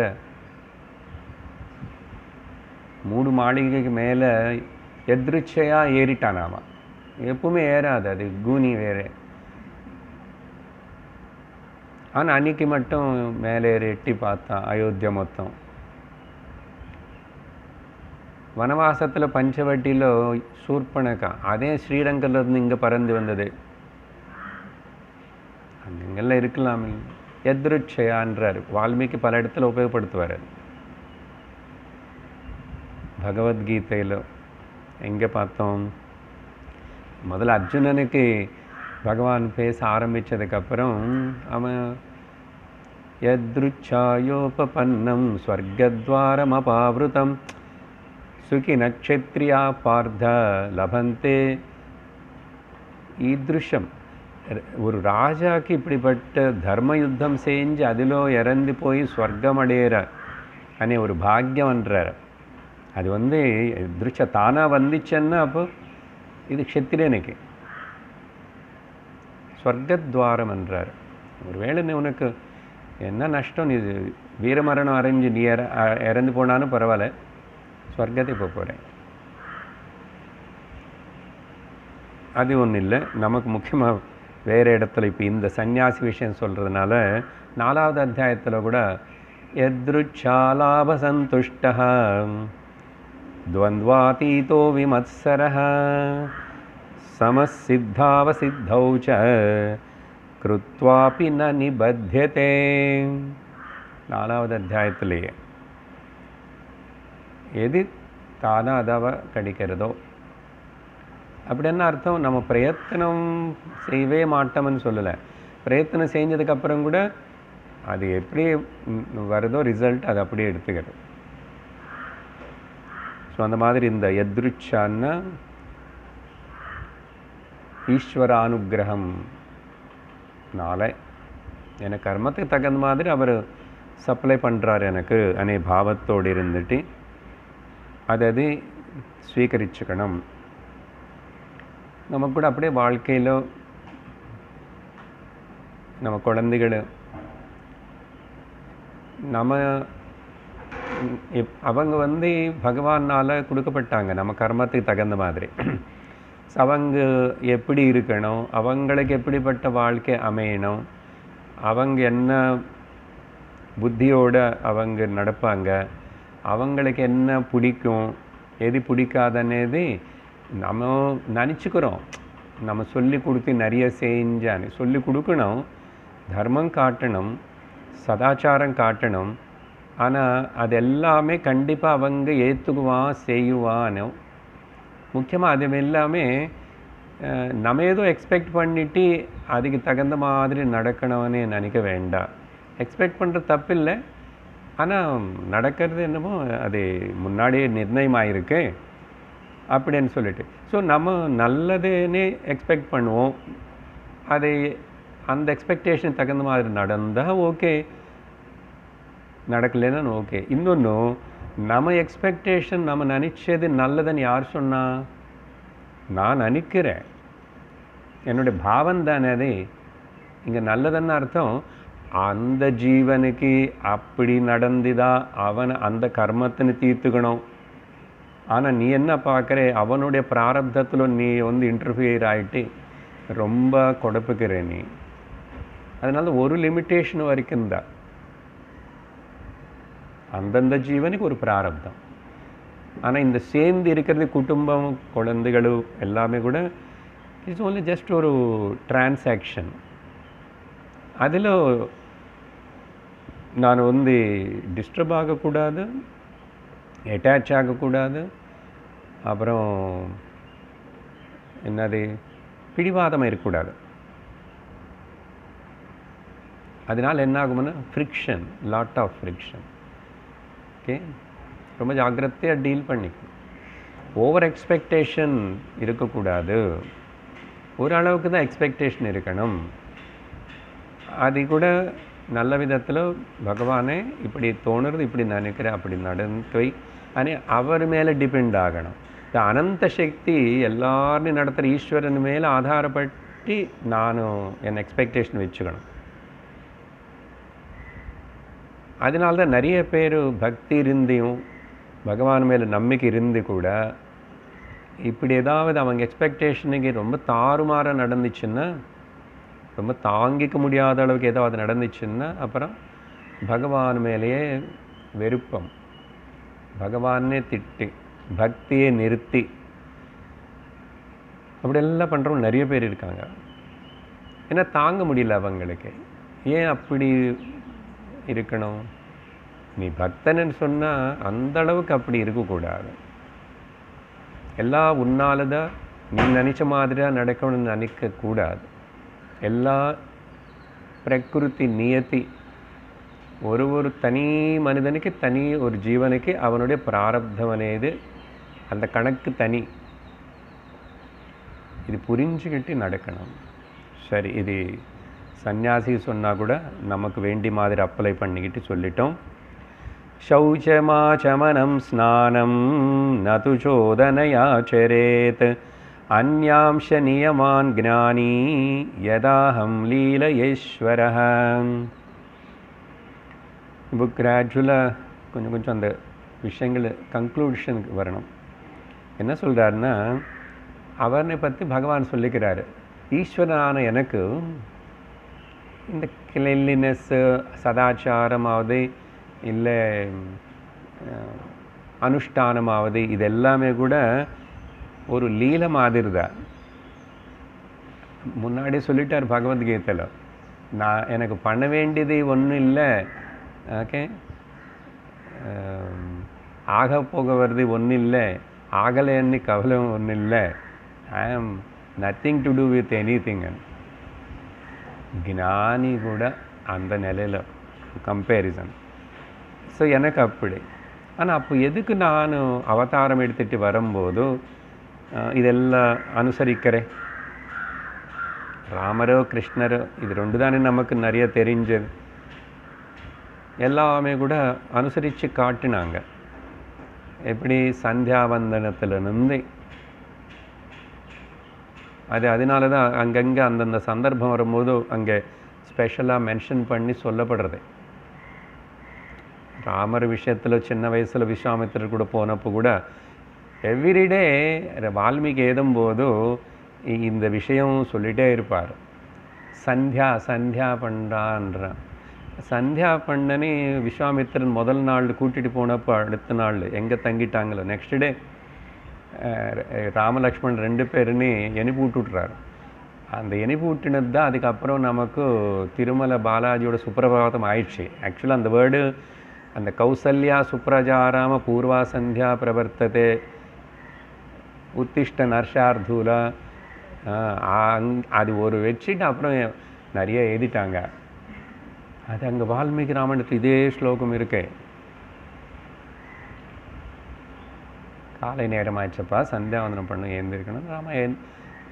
3 மாளிகைக்கு மேலே எதிர்ச்சையாக ஏறிட்டானாமா. எப்பவுமே ஏறாது, அது கூனி வேறு. ஆனால் அன்னைக்கு மட்டும் மேலே ஏறி எட்டி பார்த்தான் அயோத்தியா மொத்தம். வனவாசத்தில் பஞ்சவட்டியில் சூர்பனகா அதே ஸ்ரீரங்கத்திலேருந்து இங்கே பறந்து வந்தது. அங்கெல்லாம் இருக்கலாம். எதிர்ச்சையான்றார் வால்மீகி பல இடத்துல உபயோகப்படுத்துவார். பகவத்கீதையில் எங்கே பார்த்தோம்? முதல்ல அர்ஜுனனுக்கு பகவான் பேச ஆரம்பித்ததுக்கப்புறம் அவன் யத்ருச்சாயோபபன்னம் ஸ்வர்கத்வாரம் அபாவிருத்தம் சுகி நக்ஷத்ரியா பார்த்த லபந்தே ஈத்ருஷம். ஒரு ராஜாக்கு இப்படிப்பட்ட தர்ம யுத்தம் செஞ்சு அதில் இறந்து போய் ஸ்வர்க்கம் அடையிற அனே ஒரு பாக்யம்ன்றார். அது வந்து திருச்ச தானாக வந்துச்சுன்னா அப்போ இது க்ஷத்திரியனுக்கு. ஸ்வர்க்கத்வாரம் என்றார். ஒருவேளை நீ உனக்கு என்ன நஷ்டம், நீ வீரமரணம் அடைஞ்சு நீ இறந்து போனாலும் பரவாயில்ல, ஸ்வர்க்கத்தை போக போகிறேன். அது ஒன்றும் இல்லை. நமக்கு முக்கியமாக வேறு இடத்துல இப்போ இந்த சந்நியாசி விஷயம் சொல்கிறதுனால 4வது அத்தியாயத்தில் கூட யத்ருச்சாலாப சந்துஷ்டः துவந்த்வாதீதோ விமத்சரः சமசித்தாவசித்தௌ ச கிருத்வாபி ந நிபத்யதே. 4வது அத்தியாயத்திலேயே எது தானாக அதாவ கிடைக்கிறதோ அப்படி என்ன அர்த்தம், நம்ம பிரயத்தனம் செய்யவே மாட்டோம்னு சொல்லலை. பிரயத்தனம் செஞ்சதுக்கப்புறம் கூட அது எப்படி வருதோ ரிசல்ட் அது அப்படியே எடுத்துக்கிறது. ஸோ அந்த மாதிரி இந்த யத்ருச்சான்னா ஈஸ்வரானுகிரகம் நாளை எனக்கு கர்மத்துக்கு தகுந்த மாதிரி அவர் சப்ளை பண்ணுறார் எனக்கு அனே பாவத்தோடு இருந்துட்டு அதை ஸ்வீகரிச்சுக்கணும். நமக்கு கூட அப்படியே வாழ்க்கையில் நம்ம குழந்தைகள் நம்ம அவங்க பகவானால் கொடுக்கப்பட்டாங்க நம்ம கர்மத்துக்கு தகுந்த மாதிரி. அவங்க எப்படி இருக்கணும், அவங்களுக்கு எப்படிப்பட்ட வாழ்க்கை அமையணும், அவங்க என்ன புத்தியோடு அவங்க நடப்பாங்க, அவங்களுக்கு என்ன பிடிக்கும் எது பிடிக்காதன்னது நம்ம நினச்சிக்கிறோம். நம்ம சொல்லி கொடுத்து நிறைய செஞ்சான்னு சொல்லி கொடுக்கணும், தர்மம் காட்டணும், சதாச்சாரம் காட்டணும். ஆனால் அது எல்லாமே கண்டிப்பாக அவங்க ஏற்றுக்குவான் செய்வானோ. முக்கியமாக அது எல்லாமே நம்ம ஏதோ எக்ஸ்பெக்ட் பண்ணிட்டு அதுக்கு தகுந்த மாதிரி நடக்கணும்னு நினைக்க வேண்டாம். எக்ஸ்பெக்ட் பண்ணுறது தப்பில்லை, ஆனால் நடக்கிறது என்னமோ அது முன்னாடியே நிர்ணயமாயிருக்கு அப்படின்னு சொல்லிட்டு. ஸோ நம்ம நல்லதுன்னு எக்ஸ்பெக்ட் பண்ணுவோம், அதை அந்த எக்ஸ்பெக்டேஷன் தகுந்த மாதிரி நடந்தால் ஓகே, நடக்கலைன்னா ஓகே. இன்னொன்று, நம்ம எக்ஸ்பெக்டேஷன் நம்ம நினச்சது நல்லதுன்னு யார் சொன்னால், நான் நினைக்கிறேன், என்னுடைய பாவம் தானே அது. இங்கே நல்லதுன்னு அர்த்தம் அந்த ஜீவனுக்கு அப்படி நடந்துதான் அவன் அந்த கர்மத்தின்னு தீர்த்துக்கணும். ஆனால் நீ என்ன பார்க்குற, அவனுடைய பிராரப்தத்தில் நீ இன்டர்ஃபியர் ஆகிட்டு ரொம்ப கொடுப்புக்கிற நீ. அதனால ஒரு லிமிட்டேஷன் வரைக்கும் தான் அந்தந்த ஜீவனுக்கு ஒரு பிராரப்தம். ஆனால் இந்த சேர்ந்து இருக்கிறது குடும்பம் குழந்தைகளும் எல்லாமே கூட இட்ஸ் ஓன்லி ஜஸ்ட் ஒரு டிரான்சாக்ஷன். அதில் நான் டிஸ்டர்ப் ஆகக்கூடாது, அட்டாச் ஆகக்கூடாது, அப்புறம் என்னது பிடிவாதமாக இருக்கக்கூடாது. அதனால் என்ன ஆகும்னா friction, lot of friction. Okay, ரொம்ப ஜாக்கிரதையாக டீல் பண்ணிக்கணும். ஓவர் எக்ஸ்பெக்டேஷன் இருக்கக்கூடாது, ஓரளவுக்கு தான் எக்ஸ்பெக்டேஷன் இருக்கணும். அது கூட நல்ல விதத்தில் பகவானே இப்படி தோணுறது, இப்படி நினைக்கிறேன், அப்படி நடந்து ஆனால் அவர் மேலே டிபெண்ட் ஆகணும். இந்த அனந்த சக்தி எல்லாரையும் நடத்துகிற ஈஸ்வரன் மேலே ஆதாரப்பட்டு நானும் என் எக்ஸ்பெக்டேஷன் வச்சுக்கணும். அதனால தான் நிறைய பேர் பக்தி இருந்தையும் பகவான் மேலே நம்பிக்கை இருந்து கூட இப்படி ஏதாவது அவங்க எக்ஸ்பெக்டேஷனுக்கு ரொம்ப தாறுமாறாக நடந்துச்சுன்னா, ரொம்ப தாங்கிக்க முடியாத அளவுக்கு ஏதாவது நடந்துச்சுன்னா அப்புறம் பகவான் மேலேயே வெறுப்பம், பகவானே திட்டி பக்தியை நிறுத்தி அப்படியெல்லாம் பண்ணுறவங்க நிறைய பேர் இருக்காங்க. ஏன்னா தாங்க முடியல அவங்களுக்கு. ஏன் அப்படி இருக்கணும்? நீ பக்தன்னு சொன்னால் அந்த அளவுக்கு அப்படி இருக்கக்கூடாது. எல்லாம் உன்னால தான் நீ நினச்ச மாதிரியாக நடக்கணும்னு நினைக்கக்கூடாது. எல்லா பிரகிருதி நியத்தி, ஒரு தனி மனிதனுக்கு தனி ஒரு ஜீவனுக்கு அவனுடைய பிராரப்தம் అనేది அந்த கணக்கு தனி. இது புரிஞ்சுக்கிட்டு நடக்கணும். சரி, இது சந்நியாசி சொன்னால் கூட நமக்கு வேண்டி மாதிரி அப்ளை பண்ணிக்கிட்டு சொல்லிட்டோம். சௌச்சமாச்சமனம் ஸ்நானம் நது சோதனையாச்சரேத் அந்யாம்ஷ நியமான் ஞானி யதாஹம் லீலயேஸ்வரஹ. இப்போ கிராஜுவலாக கொஞ்சம் அந்த விஷயங்கள் கன்க்ளூஷனுக்கு வரணும். என்ன சொல்கிறாருன்னா, அவனை பற்றி பகவான் சொல்லிக்கிறாரு, ஈஸ்வரனான எனக்கு இந்த கிளென்லினஸ்ஸு, சதாச்சாரமாவது இல்லை அனுஷ்டானமாவது இதெல்லாமே கூட ஒரு லீலை மாதிரி தான். முன்னாடி சொல்லிட்டார் பகவத்கீதையில், நான் எனக்கு பண்ண வேண்டியது ஒன்றும் இல்லை, ஓகே, ஆக போக வருது ஒன்றும் இல்லை, ஆகலைன்னு கவலை ஒன்றும் இல்லை, I am nothing to do with anything. ஞானி கூட அந்த நிலையில் கம்பேரிசன். ஸோ எனக்கு அப்படி. ஆனால் அப்போ எதுக்கு நான் அவதாரம் எடுத்துகிட்டு வரும்போது இதெல்லாம் அனுசரிக்கிறேன்? ராமரோ கிருஷ்ணரோ இது ரெண்டு தானே நமக்கு நிறைய தெரிஞ்சது. எல்லாமே கூட அனுசரித்து காட்டினாங்க. எப்படி சந்தியாவந்தனத்திலிருந்து அதனால தான் அங்கங்கே அந்தந்த சந்தர்ப்பம் வரும்போது அங்கே ஸ்பெஷலாக மென்ஷன் பண்ணி சொல்லப்படுறது. ராமர் விஷயத்தில் சின்ன வயசில் விஸ்வாமித்திரர் கூட போனப்போ கூட எவ்ரிடே வால்மீகி ஏதும்போது இந்த விஷயம் சொல்லிகிட்டே இருப்பார். சந்தியா பண்ணுறான்ற சந்தியா பண்ணனே விஸ்வாமித்திரன் முதல் நாள் கூட்டிகிட்டு போனப்போ அடுத்த நாள் எங்கே தங்கிட்டாங்களோ நெக்ஸ்ட் டே ராமலக்ஷ்மண் 2 பேருன்னு எனிப்பு விட்டுட்றாரு. அந்த எனிப்பு விட்டுனது தான் அதுக்கப்புறம் நமக்கு திருமலை பாலாஜியோட சுப்பிரபாதம் ஆயிடுச்சு. ஆக்சுவலாக அந்த வேர்டு அந்த கௌசல்யா சுப்ரஜாராம பூர்வா சந்தியா பிரவர்த்ததே உத்திஷ்ட நர்ஷார்தூலா அது ஒரு வச்சுட்டு அப்புறம் நிறைய எழுதிட்டாங்க. அது அங்கே வால்மீகி ராமாயணத்தில் இதே ஸ்லோகம் இருக்கு. காலை நேரம் ஆயிடுச்சப்பா, சந்தியாவந்தனம் பண்ண எழுந்திருக்கணும், ராமாயண்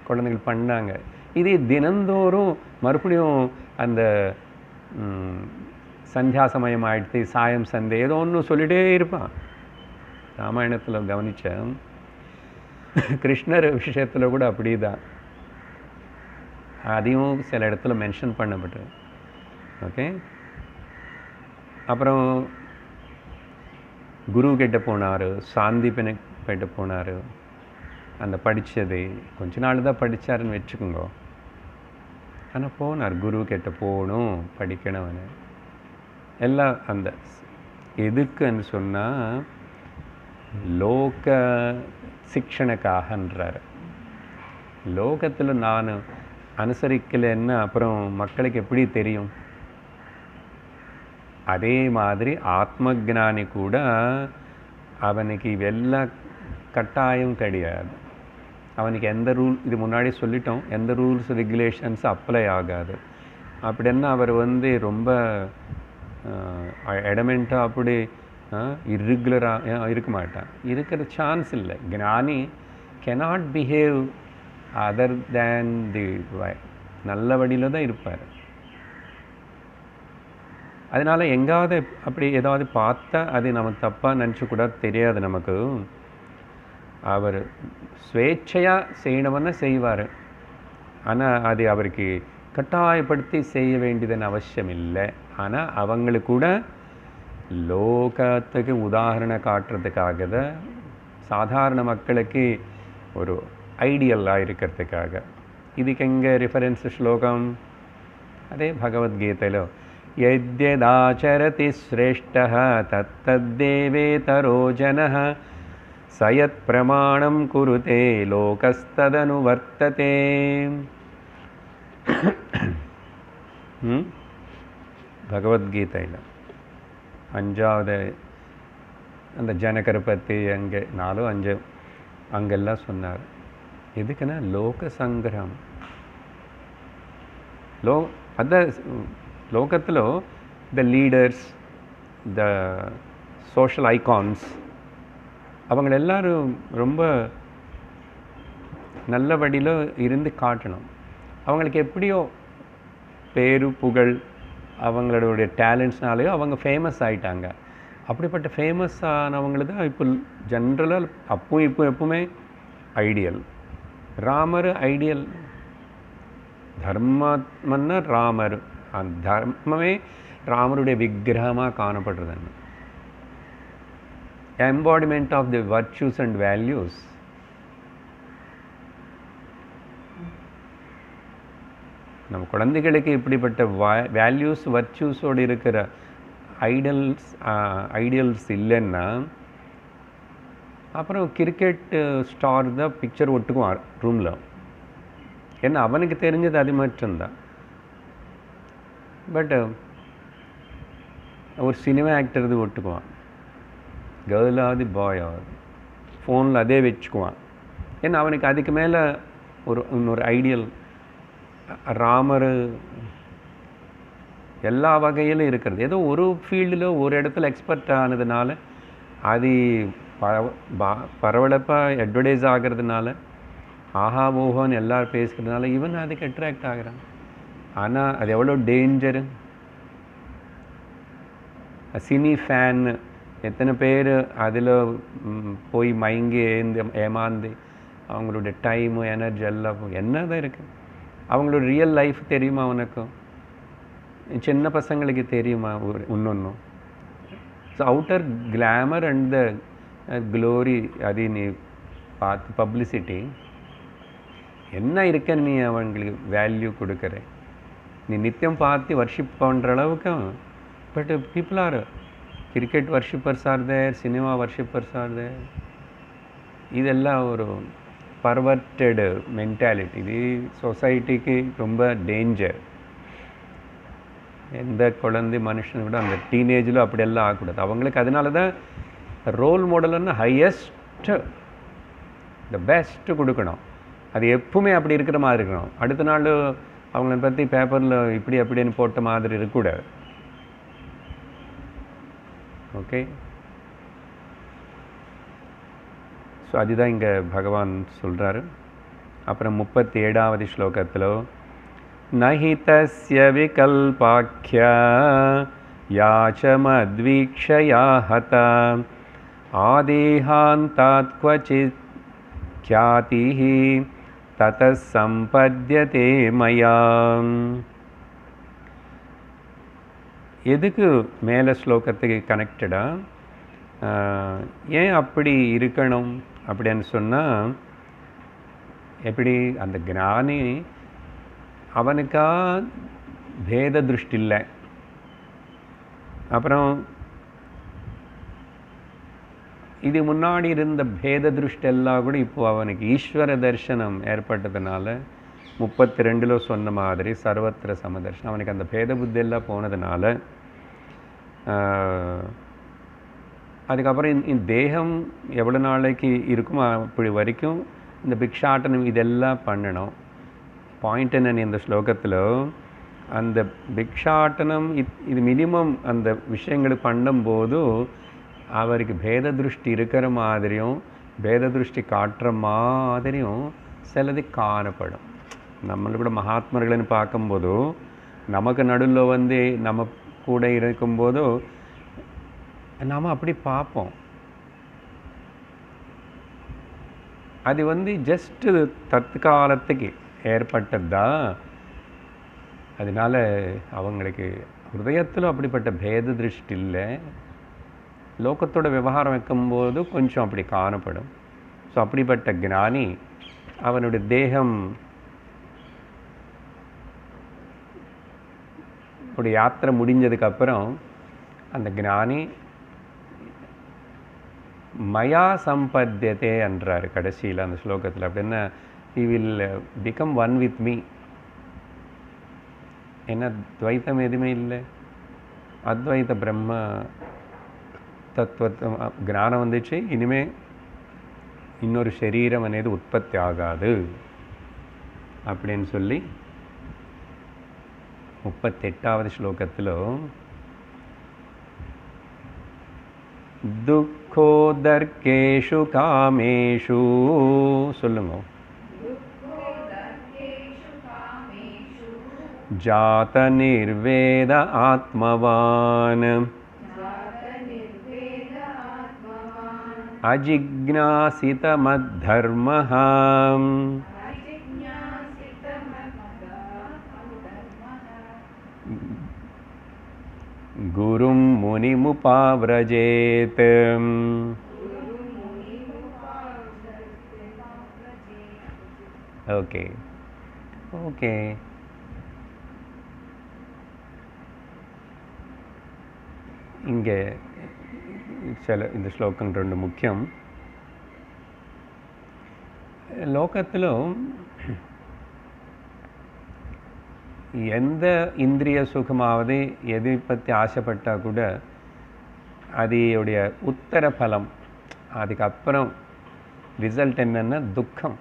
குழந்தைகள் பண்ணாங்க. இதே தினந்தோறும் மறுபடியும் அந்த சந்தியா சமயம் ஆயிடுத்து, சாயம் சந்தை ஏதோ ஒன்று சொல்லிகிட்டே இருப்பான். ராமாயணத்தில் கவனித்தேன், கிருஷ்ணர் விஷயத்தில் கூட அப்படி தான். அதையும் சில இடத்துல மென்ஷன் பண்ணப்பட்டு. ஓகே, அப்புறம் குரு கிட்ட போனார், சாந்திப்பனை கிட்ட போனார். அந்த படித்தது கொஞ்ச நாள் தான் படித்தாருன்னு வச்சுக்கோங்க. ஆனால் போனார், குரு கிட்ட போகணும், படிக்கணும்னு எல்லாம். அந்த எதுக்குன்னு சொன்னால் லோக சிக்ஷனுக்காகன்றார். லோகத்தில் நான் அனுசரிக்கலைன்னா அப்புறம் மக்களுக்கு எப்படி தெரியும்? அதே மாதிரி ஆத்மஜானி கூட அவனுக்கு இவெல்லாம் கட்டாயம் கிடையாது. அவனுக்கு எந்த ரூல், இது முன்னாடி சொல்லிட்டோம், எந்த ரூல்ஸ் ரெகுலேஷன்ஸ் அப்ளை ஆகாது. அப்படின்னா அவர் ரொம்ப எடமெண்ட்டாக அப்படி இர்ரெகுலராக இருக்க மாட்டான். இருக்கிற சான்ஸ் இல்லை. ஞானி கெனாட் பிஹேவ் அதர் தேன் தி நல்ல வழியில் தான் இருப்பார். அதனால் எங்காவது அப்படி ஏதாவது பார்த்தா அது நமக்கு தப்பாக நினச்சக்கூடாது, தெரியாது நமக்கு. அவர் ஸ்வேச்சையாக செய்யணும்னா செய்வார். ஆனால் அது அவருக்கு கட்டாயப்படுத்தி செய்ய வேண்டியதுன்னு அவசியம் இல்லை. ஆனால் அவங்களுக்கு கூட லோகத்துக்கு உதாரணம் காட்டுறதுக்காக தான், சாதாரண மக்களுக்கு ஒரு ஐடியலாக இருக்கிறதுக்காக. இதுக்கு எங்கே ரெஃபரன்ஸ் ஸ்லோகம்? அதே பகவத்கீதையில் யத்யதாச்சரதி ஸ்ரேஷ்டः தத்தத்தேவேதரோ ஜனः சயத் பிரமாணம் குருதே லோகஸ்ததனுவர்த்ததே. பகவத்கீதையில் 5வது அந்த ஜனகரை பற்றி அங்கே 4, 5 அங்கெல்லாம் சொன்னார். எதுக்குன்னா லோக சங்கிரகம். அதான் லோகத்தில் த லீடர்ஸ், த சோஷியல் ஐகான்ஸ், அவங்க எல்லாரும் ரொம்ப நல்ல வழியில் இருந்து காட்டணும். அவங்களுக்கு எப்படியோ பேரு புகழ் அவங்களுடைய டேலண்ட்ஸ்னாலேயோ அவங்க ஃபேமஸ் ஆகிட்டாங்க. அப்படிப்பட்ட ஃபேமஸ் ஆனவங்களுக்கு தான் இப்போ ஜென்ரலாக அப்பவும் இப்போ எப்பவுமே ஐடியல். ராமர் ஐடியல், தர்மம்னா ராமர், அந்த தர்மமே ராமருடைய விக்கிரகமாக காணப்படுறதுன்னு. Embodiment of the virtues and values. நம்ம குழந்தைகளுக்கு இப்படிப்பட்ட வேல்யூஸ் வர்ச்சூஸோடு இருக்கிற ஐடியல்ஸ் இல்லைன்னா அப்புறம் கிரிக்கெட் ஸ்டார் தான் பிக்சர் ஒட்டுக்குவான் ரூமில். ஏன்னா அவனுக்கு தெரிஞ்சது அது மட்டும்தான். பட் ஒரு சினிமா ஆக்டர் இது ஒட்டுக்குவான், கேர்ளாவது பாயாவது ஃபோனில் அதே வச்சுக்குவான். ஏன்னா அவனுக்கு அதுக்கு மேலே இன்னொரு ஐடியல். ராமர் எல்லா வகையிலும் இருக்கிறது. ஏதோ ஒரு ஃபீல்டில் ஒரு இடத்துல எக்ஸ்பர்ட் ஆனதுனால, அது பரவலப்பாக அட்வர்டைஸ் ஆகிறதுனால, ஆஹா ஓஹோன்னு எல்லோரும் பேசுகிறதுனால இவன் அதுக்கு அட்ராக்ட் ஆகிறான். ஆனால் அது எவ்வளோ டேஞ்சரு. சினி ஃபேன் எத்தனை பேர் அதில் போய் மயங்கி ஏமாந்து அவங்களுடைய டைமு எனர்ஜி எல்லாம் என்ன தான் இருக்குது. அவங்களோட ரியல் லைஃப் தெரியுமா அவனுக்கும்? சின்ன பசங்களுக்கு தெரியுமா இன்னொன்றும்? So outer glamour and the glory, அது நீ பார்த்து பப்ளிசிட்டி என்ன இருக்குன்னு நீ அவங்களுக்கு வேல்யூ கொடுக்குற. நீ நித்தியம் பார்த்து வர்ஷிப் பண்ணுற அளவுக்கு. But people are cricket worshippers are there, cinema worshippers are there. இதெல்லாம் ஒரு பர்வர்டடு மென்டாலிட்டி. இது சொசைட்டிக்கு ரொம்ப டேஞ்சர். எந்த குழந்தை மனுஷனை விட அந்த டீனேஜில் அப்படியெல்லாம் ஆகக்கூடாது. அவங்களுக்கு அதனால தான் ரோல் மாடல்னு ஹையஸ்ட்டு த பெஸ்ட்டு கொடுக்கணும். அது எப்பவுமே அப்படி இருக்கிற மாதிரி இருக்கணும். அடுத்த நாள் அவங்கள பற்றி பேப்பரில் இப்படி அப்படின்னு போட்ட மாதிரி இருக்கக்கூடாது. ஓகே, ஸோ அதுதான் இங்கே பகவான் சொல்கிறாரு. அப்புறம் 37வது ஸ்லோகத்தில் நஹி தஸ்ய விகல்பாக்யா யாச்சமத்வீக்ஷயா ஹதா ஆதேஹாந்தாத் க்வசித் க்யாதிஹி ததஸ் சம்பத்யதே மயா. எதுக்கு மேலே ஸ்லோகத்துக்கு கனெக்டடாக ஏன் அப்படி இருக்கணும் அப்படின்னு சொன்னால், எப்படி அந்த ஞானி அவனுக்கா பேத திருஷ்டி இல்லை. அப்புறம் இது முன்னாடி இருந்த பேத திருஷ்டி எல்லாம் கூட இப்போது அவனுக்கு ஈஸ்வர தரிசனம் ஏற்பட்டதுனால 32 சொன்ன மாதிரி சர்வத்திர சமதர்ஷனம், அவனுக்கு அந்த பேத புத்தி எல்லாம் போனதுனால அதுக்கப்புறம் இந்த தேகம் எவ்வளோ நாளைக்கு இருக்குமோ அப்படி வரைக்கும் இந்த பிக்ஷாட்டனம் இதெல்லாம் பண்ணணும். பாயிண்ட் என்னன்னு இந்த ஸ்லோகத்தில், அந்த பிக்ஷாட்டனம் இது மினிமம் அந்த விஷயங்கள் பண்ணும்போது அவருக்கு பேத திருஷ்டி இருக்கிற மாதிரியும் பேத திருஷ்டி காட்டுற மாதிரியும் சிலது காணப்படும். நம்மளை கூட மகாத்மர்கள்னு பார்க்கும்போதோ நமக்கு நடுவில் வந்து நம்ம கூட இருக்கும்போதோ நாம் அப்படி பார்ப்போம். அது வந்து ஜஸ்ட்டு தற்காலத்துக்கு ஏற்பட்டதா. அதனால் அவங்களுக்கு ஹிருதயத்தில் அப்படிப்பட்ட பேத திருஷ்டி இல்லை. லோகத்தோட விவகாரம் வைக்கும்போது கொஞ்சம் அப்படி காணப்படும். ஸோ அப்படிப்பட்ட ஞானி அவனுடைய தேகம் ஒரு யாத்திரை முடிஞ்சதுக்கப்புறம் அந்த ஞானி மயா சம்பத்தியதே என்றார் கடைசியில் அந்த ஸ்லோகத்தில். அப்படின்னா he will become one with me. ஏன்னா துவைத்தம் எதுவுமே இல்லை, அத்வைத பிரம்ம தத்துவத்தை ஞானம் வந்துச்சு. இனிமே இன்னொரு சரீரம் అనేది உற்பத்தி ஆகாது அப்படின்னு சொல்லி 38வது ஸ்லோகத்தில் துக்கோதர்கேஷு காமேஷு சொல்லுங்க. ஜாத நிர்வேத ஆத்மவான் அஜிக்ஞாசித மத்தர்மஹ गुरुं मुनिमुपाव्रजेत्। ओके ओके இங்கே சில இந்த ஸ்லோகம் ரெண்டு முக்கியம். லோகத்தில் எந்த இந்திரிய சுகமாவது எதை பற்றி ஆசைப்பட்டால் கூட அதோடைய உத்தர பலம், அதுக்கப்புறம் ரிசல்ட் என்னென்னா துக்கம்.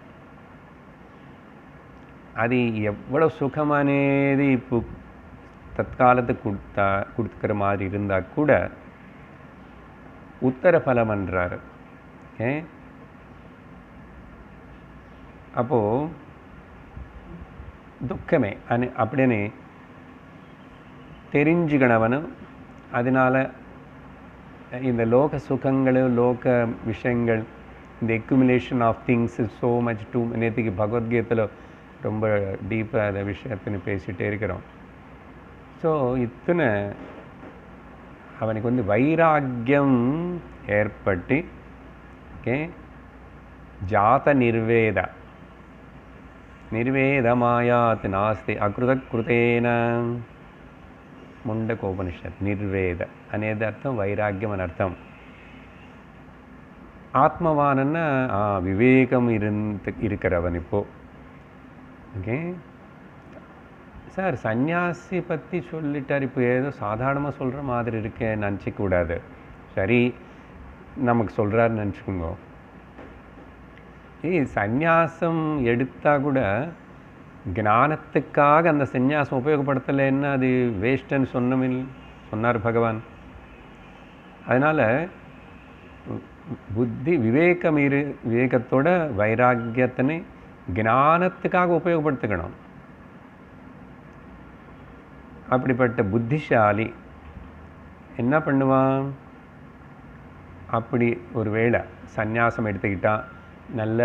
அது எவ்வளோ சுகமானது இப்போ தற்காலத்துக்கு கொடுக்குற மாதிரி இருந்தால் கூட உத்தர பலம் என்றார். ஓகே, அப்போது துக்கமே அப்படின்னு தெரிஞ்சுக்கணவனும், அதனால் இந்த லோக சுகங்கள் லோக விஷயங்கள், இந்த accumulation of things is so much too. நேற்றுக்கு பகவத்கீதையில் ரொம்ப டீப்பாக அந்த விஷயத்தின்னு பேசிகிட்டே இருக்கிறோம். ஸோ இத்தனை அவனுக்கு வந்து வைராக்கியம் ஏற்பட்டு, ஓகே, ஜாத நிர்வேதமாயாத் நாஸ்தி அக்ருத கிருதேன ముండకోపనిషత్. నిర్వేద అనేది అర్థం వైరాగ్యం అని అర్థం. ఆత్మవానన్న వివేకం இருக்கிறவன் இப்போ. ஓகே சார், சன்னியாசி பற்றி சொல்லிட்டார், இப்போ ஏதோ சாதாரணமாக சொல்கிற மாதிரி இருக்கேன்னு நினச்சிக்கூடாது. சரி, நமக்கு சொல்கிறாருன்னு நினச்சிக்கோங்க. சந்நியாசம் எடுத்தால் கூட ஞானத்துக்காக அந்த சந்நியாசம் உபயோகப்படுத்தலைன்னா அது வேஸ்ட்டுன்னு சொன்னார் பகவான். அதனால் புத்தி விவேகத்தோட வைராக்கியத்தினை ஞானத்துக்காக உபயோகப்படுத்திக்கணும். அப்படிப்பட்ட புத்திசாலி என்ன பண்ணுவான், அப்படி ஒரு வேளை சந்நியாசம் எடுத்துக்கிட்டால் நல்ல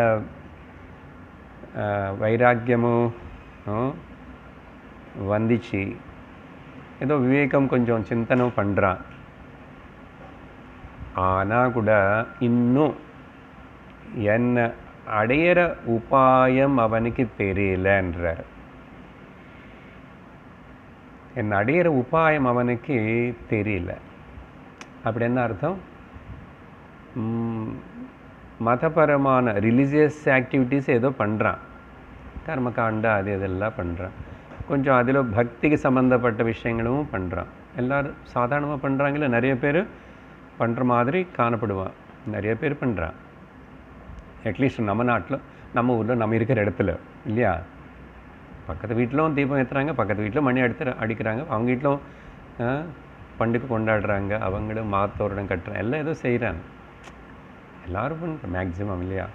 வைராக்கியமும் வந்துச்சு, ஏதோ விவேகம் கொஞ்சம் சிந்தனை பண்ணுறான். ஆனால் கூட இன்னும் என்னை அடையிற உபாயம் அவனுக்கு தெரியலன்றார். என்னை அடையிற உபாயம் அவனுக்கு தெரியல. அப்படி என்ன அர்த்தம்? மதபரமான ரிலீஜியஸ் ஆக்டிவிட்டீஸ் ஏதோ பண்ணுறான், கர்மகாண்டா அது இதெல்லாம் பண்ணுறான், கொஞ்சம் அதில் பக்திக்கு சம்மந்தப்பட்ட விஷயங்களும் பண்ணுறான். எல்லோரும் சாதாரணமாக பண்ணுறாங்களே, நிறைய பேர் பண்ணுற மாதிரி காணப்படுவான், நிறைய பேர் பண்ணுறான். அட்லீஸ்ட் நம்ம நாட்டில், நம்ம ஊரில், நம்ம இருக்கிற இடத்துல இல்லையா, பக்கத்து வீட்டிலும் தீபம் ஏற்றுறாங்க, பக்கத்து வீட்டில் மணி அடிக்கிறாங்க, அவங்க வீட்டிலும் பண்டிகை கொண்டாடுறாங்க, அவங்களும் மாத்தோரிடம் கட்டுறாங்க, எல்லாம் ஏதோ செய்கிறாங்க, எல்லோரும் பண்ணுற மேக்ஸிமம் இல்லையா.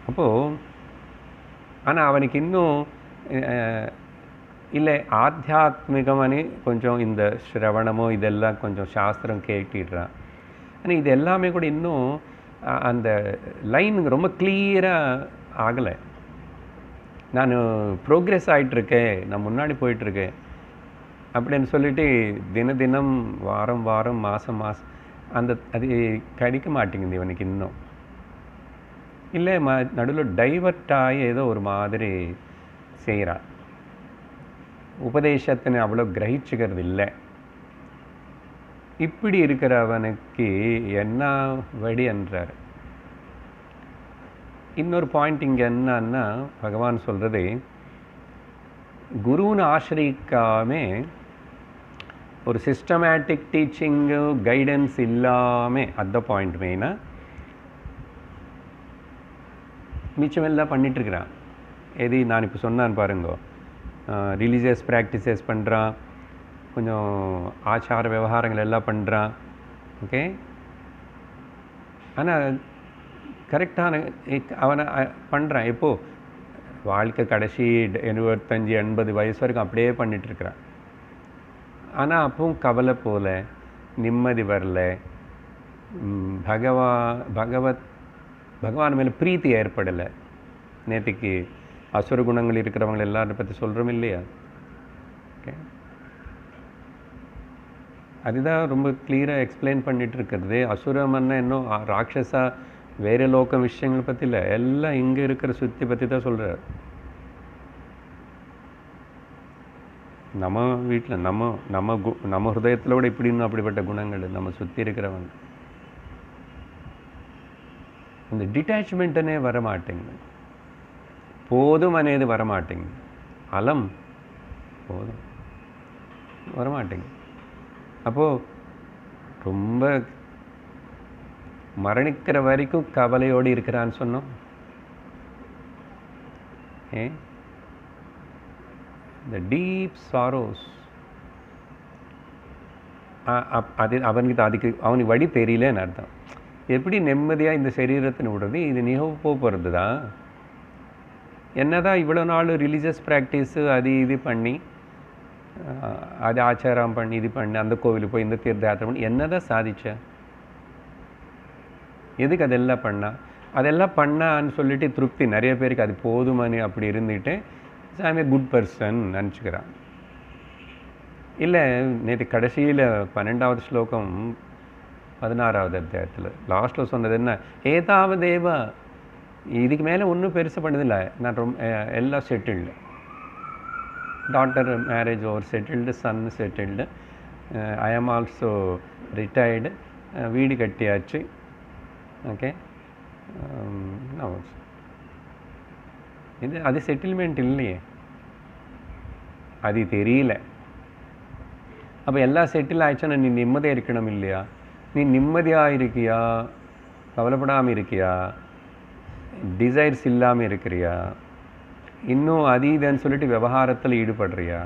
அப்போது ஆனால் அவனுக்கு இன்னும் இல்லை ஆத்தியாத்மிகமனு கொஞ்சம் இந்த ஸ்ரவணமோ இதெல்லாம் கொஞ்சம் சாஸ்திரம் கேட்டுடுறான். ஆனால் இது எல்லாமே கூட இன்னும் அந்த லைன் ரொம்ப கிளியராக ஆகலை. நான் ப்ரோக்ரெஸ் ஆகிட்டுருக்கேன், நான் முன்னாடி போயிட்டுருக்கேன் அப்படின்னு சொல்லிட்டு தினம் வாரம் மாதம் அது கிடைக்க மாட்டேங்குது இவனுக்கு இன்னும். இல்லை நடுவில் டைவர்ட் ஆகி ஏதோ ஒரு மாதிரி செய்கிறான், உபதேசத்தினை அவ்வளோ கிரகிச்சுக்கிறது இல்லை. இப்படி இருக்கிறவனுக்கு என்ன வழி என்றார். இன்னொரு பாயிண்ட் இங்கே என்னன்னா, பகவான் சொல்கிறது, குருன்னு ஆசிரிக்காமே ஒரு சிஸ்டமேட்டிக் டீச்சிங்கு கைடன்ஸ் இல்லாமல், அந்த பாயிண்ட் மெயினாக மிச்சமெல்லாம் பண்ணிகிட்ருக்கிறான். எது நான் இப்போ சொன்னான்னு பாருங்க, ரிலீஜியஸ் ப்ராக்டிசஸ் பண்ணுறான், கொஞ்சம் ஆச்சார விவகாரங்கள் எல்லாம் பண்ணுறான். ஓகே, ஆனால் கரெக்டான அவனை பண்ணுறான். இப்போது வாழ்க்கை கடைசி 75-80 வயசு வரைக்கும் அப்படியே பண்ணிகிட்ருக்கிறான். ஆனால் அப்பவும் கவலை போல, நிம்மதி வரல, பகவான் மேலே பிரீத்தி ஏற்படலை. நேற்றுக்கு அசுர குணங்கள் இருக்கிறவங்க எல்லாரும் பற்றி சொல்கிறோம் இல்லையா. ஓகே, அதுதான் ரொம்ப கிளியராக எக்ஸ்பிளைன் பண்ணிட்டு இருக்கிறது. அசுரமன்னா இன்னும் ராட்சசா வேறு லோக விஷயங்கள் பற்றி இல்லை, எல்லாம் இங்கே இருக்கிற சுத்தி பற்றி தான் சொல்கிறார். நம்ம வீட்டில் நம்ம ஹிருதயத்தில் கூட இப்படின்னு அப்படிப்பட்ட குணங்கள் நம்ம சுற்றி இருக்கிறவங்க. இந்த டிட்டாச்மெண்ட்டனே வரமாட்டேங்குது, போதும் అనేది வரமாட்டேங்குது, அலம் போதும் வரமாட்டேங்குது. அப்போது ரொம்ப மரணிக்கிற வரைக்கும் கவலையோடு இருக்கிறான்னு சொன்னோம். இந்த டீப் சாரோஸ் அது அவனுக்கு வழி தெரியலன்னு அர்த்தம். எப்படி நிம்மதியாக இந்த சரீரத்தின் விடுறது, இது நிகழ்வு போகிறது தான். என்னதான் இவ்வளோ நாள் ரிலீஜியஸ் ப்ராக்டிஸு அது இது பண்ணி, அது ஆச்சாரம் பண்ணி இது பண்ணி, அந்த கோவிலுக்கு போய் இந்த தீர்த்த யாத்திரை பண்ணி என்னதான் சாதிச்ச? எதுக்கு அதெல்லாம் பண்ணான்னு சொல்லிட்டு திருப்தி நிறைய பேருக்கு அது போதுமானு அப்படி இருந்துட்டு சாமி குட் பர்சன் நினச்சிக்கிறான். இல்லை, நேற்று கடைசியில் 12வது ஸ்லோகம் 16வது அத்தியாயத்தில் லாஸ்ட்டில் சொன்னது என்ன, ஏதாவதேவா, இதுக்கு மேலே ஒன்றும் பெருசு பண்ணதில்லை, நான் ரொம்ப எல்லாம் settled, daughter marriage over settled, son settled, I am also retired, வீடு கட்டியாச்சு. ஓகே, இது அது செட்டில்மெண்ட் இல்லையே, அது தெரியல. அப்போ எல்லாம் செட்டில் ஆயிடுச்சுன்னா நீ நிம்மதியாக இருக்கணும் இல்லையா? நீ நிம்மதியாக இருக்கியா, கவலைப்படாமல் இருக்கியா, டிசைர்ஸ் இல்லாமல் இருக்கிறியா, இன்னும் அதீதன்னு சொல்லிட்டு விவகாரத்தில் ஈடுபடுறியா?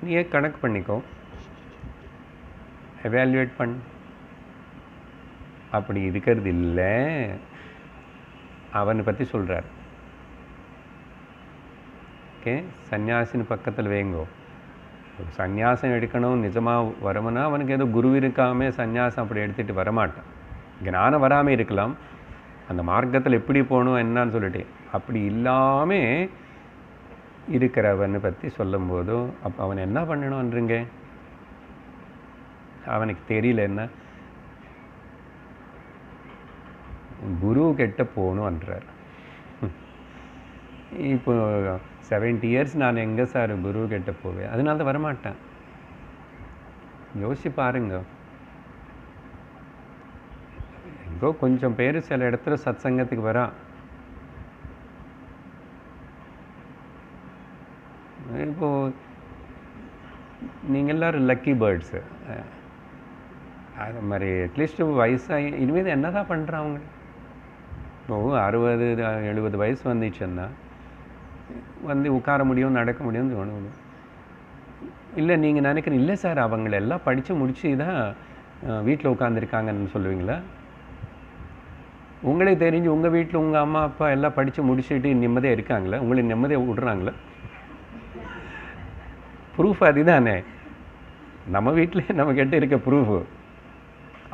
நீயே கணக்கு பண்ணிக்கோ, எவாலுவேட் பண்ணு. அப்படி இருக்கிறது இல்லை, அவனை பற்றி சொல்கிறார். ஓகே, சன்னியாசின்னு பக்கத்தில் வேங்கோ. சந்நியாசம் எடுக்கணும் நிஜமாக வரமுன்னா அவனுக்கு ஏதோ குரு இருக்காமே சந்நியாசம் அப்படி எடுத்துகிட்டு வரமாட்டான். ஞானம் வராமல் இருக்கலாம், அந்த மார்க்கத்தில் எப்படி போகணும் என்னான்னு சொல்லிட்டு அப்படி இல்லாமல் இருக்கிறவனை பற்றி சொல்லும்போதும் அப்போ அவன் என்ன பண்ணணுன்றீங்க? அவனுக்கு தெரியல என்ன, குரு கிட்ட போகணுன்றார். இப்போ 70 இயர்ஸ் நான் எங்கே சார் குரு கிட்ட போவேன், அதனால தான் வரமாட்டேன். யோசிச்சு பாருங்க, எங்கோ கொஞ்சம் பேர் சில இடத்துல சத் சங்கத்துக்கு வரான். இப்போது நீங்கள் எல்லோரும் லக்கி பேர்ட்ஸு. அது மாதிரி அட்லீஸ்ட் வயசாகி இனிமேல் என்ன தான் பண்ணுறாங்க? இப்போது 60-70 வயசு வந்துச்சுன்னா வந்து உட்கார முடியும், நடக்க முடியும்னு தோணும். இல்லை நீங்கள் நினைக்கிறீங்க, இல்லை சார் அவங்களெல்லாம் படித்து முடிச்சு தான் வீட்டில் உட்காந்துருக்காங்கன்னு சொல்லுவீங்களா? உங்களே தெரிஞ்சு உங்கள் வீட்டில் உங்கள் அம்மா அப்பா எல்லாம் படித்து முடிச்சுட்டு நிம்மதியாக இருக்காங்களா? உங்களை நிம்மதியாக விடுறாங்களா? ப்ரூஃப் அதுதானே, நம்ம வீட்டில் நம்ம கிட்ட இருக்க ப்ரூஃபு.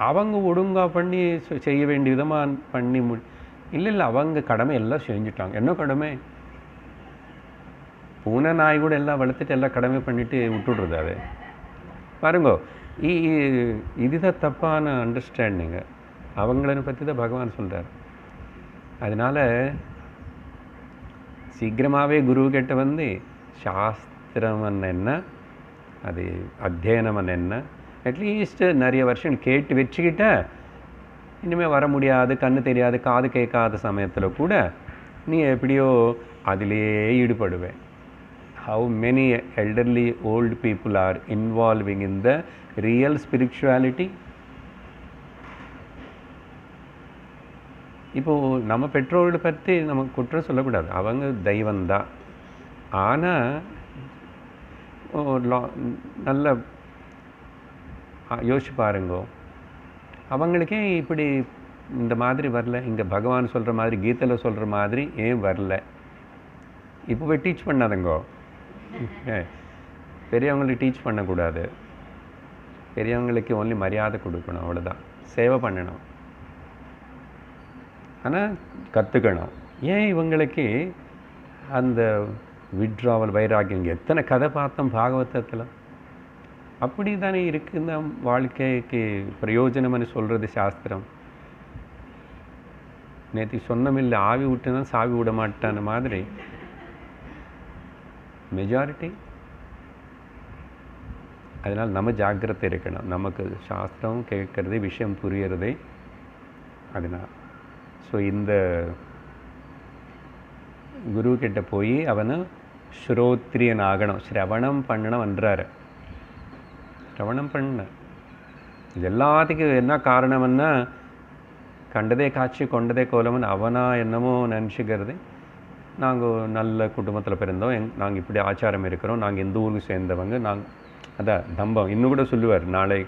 அவங்க ஒழுங்காக பண்ணி செய்ய வேண்டிய விதமாக பண்ணி இல்லை அவங்க கடமை எல்லாம் செஞ்சுட்டாங்க. என்ன கடமை? பூனை நாய் கூட எல்லாம் வளர்த்துட்டு எல்லாம் கடமை பண்ணிவிட்டு விட்டுடுறது. அது பாருங்கோ, இதுதான் தப்பான அண்டர்ஸ்டாண்டிங்கு. அவங்கள பற்றி தான் பகவான் சொல்கிறார். அதனால் சீக்கிரமாகவே குரு கிட்ட வந்து சாஸ்திரம் என்ன, அது அத்தியனம் என்ன, அட்லீஸ்ட் நிறைய வருஷம் கேட்டு வச்சுக்கிட்ட இனிமேல் வர முடியாது, கண்ணு தெரியாது, காது கேட்காத சமயத்தில் கூட நீ எப்படியோ அதிலே ஈடுபடுவேன். How many elderly old people are involving in the real spirituality? இப்போது நம்ம பெற்றோர்களை பற்றி நம்ம குற்றம் சொல்லக்கூடாது, அவங்க தெய்வந்தான். ஆனால் நல்ல யோசிச்சு பாருங்கோ, அவங்களுக்கே இப்படி இந்த மாதிரி வரல. இங்கே பகவான் சொல்கிற மாதிரி, கீதையில் சொல்கிற மாதிரி ஏன் வரல? இப்போ போய் டீச் பண்ணாதுங்கோ. பெரியவங்களுக்கு டீச் பண்ணக்கூடாது, பெரியவங்களுக்கு ஒன்லி மரியாதை கொடுக்கணும், அவ்வளோதான். சேவை பண்ணணும், ஆனால் கற்றுக்கணும். ஏன் இவங்களுக்கு அந்த விட்ராவல் வைராக்கியம்? எத்தனை கதை பார்த்தோம் பாகவதத்தில். அப்படி தானே இருக்குன்னா வாழ்க்கைக்கு பிரயோஜனம்னு சொல்கிறது சாஸ்திரம். நேற்று சொன்னமில்லை, ஆவி விட்டுனா சாவி விட மாட்டான மாதிரி மெஜாரிட்டி. அதனால் நம்ம ஜாக்கிரதை இருக்கணும். நமக்கு சாஸ்திரம் கேட்கறது, விஷயம் புரியறதே அதனால். ஸோ இந்த குரு கிட்ட போய் அவனை ஸ்ரோத்ரியன் ஆகணும், சிரவணம் பண்ணணும்ன்றாரு. சிரவணம் பண்ண இது எல்லாத்துக்கும் என்ன காரணம்னா, கண்டதே காட்சி கொண்டதே கோலம்னு அவனா என்னமோ நினச்சிக்கிறது. நாங்கள் நல்ல குடும்பத்தில் பிறந்தோம், நாங்கள் இப்படி ஆச்சாரம் இருக்கிறோம், நாங்கள் இந்த ஊருக்கு சேர்ந்தவங்க, நாங்கள் அதான் தம்பம். இன்னும் கூட சொல்லுவார், நாளை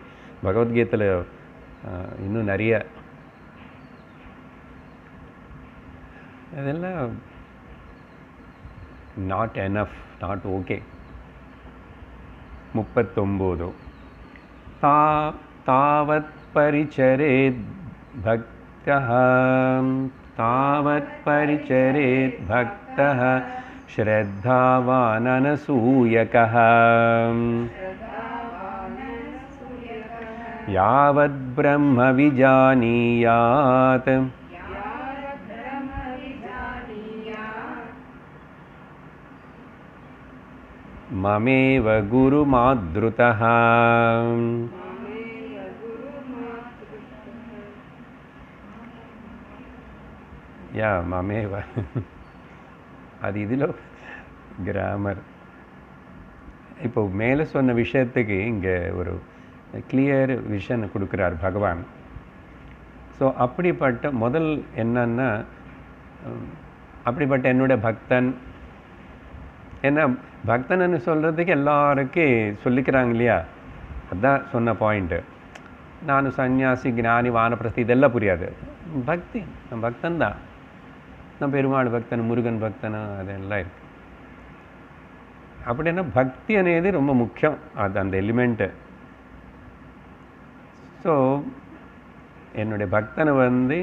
பகவத்கீதையில் இன்னும் நிறைய. அதெல்லாம் நாட் எனஃப், நாட் ஓகே. 39 தாவத் பரிச்சரேத் பக்தः தாவத் பரிச்சரேத் பக்தः ஸ்ரத்தாவான் அனசூயகः யாவத் பிரம்ம விஜானியாத் மமேவ குருமாத்ருதः. யா மமேவ அது இதில் கிராமர். இப்போ மேலே சொன்ன விஷயத்துக்கு இங்கே ஒரு கிளியர் விஷன் கொடுக்குறார் பகவான். ஸோ அப்படிப்பட்ட முதல் என்னன்னா, அப்படிப்பட்ட என்னுடைய பக்தன். ஏன்னா பக்தன்னு சொல்கிறதுக்கு எல்லாருக்கும் சொல்லிக்கிறாங்க இல்லையா, அதுதான் சொன்ன பாயிண்ட்டு. நான் சன்னியாசி, ஞானி, வானப்பிரஸ்தி இதெல்லாம் புரியாது. பக்தி நான் பக்தன் தான், நான் பெருமாள் பக்தன், முருகன் பக்தன், அதெல்லாம் இருக்கு. அப்படின்னா பக்தி అనేది ரொம்ப முக்கியம், அது அந்த எலிமெண்ட்டு. ஸோ என்னுடைய பக்தனை வந்து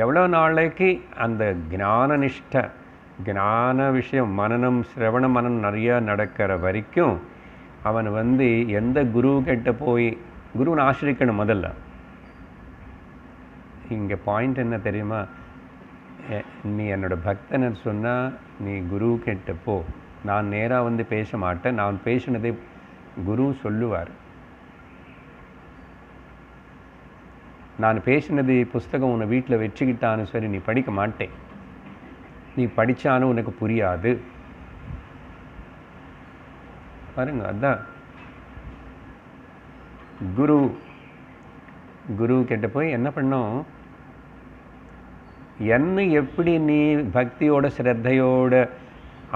எவ்வளோ நாளைக்கு அந்த ஞான நிஷ்டை, ஞான விஷயம், மனனம், சிரவணம், மனனம் நிறையா நடக்கிற வரைக்கும் அவன் வந்து எந்த குரு கிட்ட போய் குருவை ஆசிரிக்கணும் முதல்ல. இங்கே பாயிண்ட் என்ன தெரியுமா, நீ என்னோடய பக்தனை சொன்னால் நீ குரு கிட்ட போ, நான் நேராக வந்து பேச மாட்டேன், நான் பேசினதை குரு சொல்லுவார். நான் பேசினது புஸ்தகம் உன்னை வீட்டில் வச்சுக்கிட்டான்னு சரி நீ படிக்க மாட்டேன், நீ படித்தாலும் உனக்கு புரியாது. பாருங்க, அதான் குரு கிட்ட போய் என்ன பண்ணோம், என்னை எப்படி நீ பக்தியோட ஸ்ரத்தையோட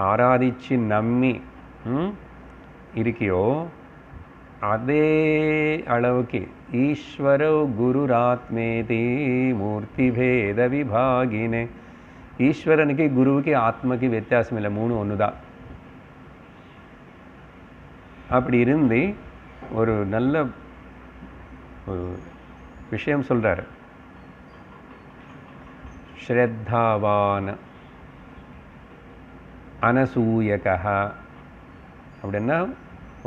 ஆராதிச்சு நம்பி இருக்கியோ அதே அளவுக்கு ஈஸ்வரோ குருராத்மேதி மூர்த்தி பேத விபாகினே. ஈஸ்வரனுக்கு குருவுக்கு ஆத்மக்கு வித்தியாசம் இல்லை, மூணு ஒன்று தான். அப்படி இருந்து ஒரு நல்ல ஒரு விஷயம் சொல்கிறார். ஸ்ரத்தாவான் அனசூயகா அப்படின்னா,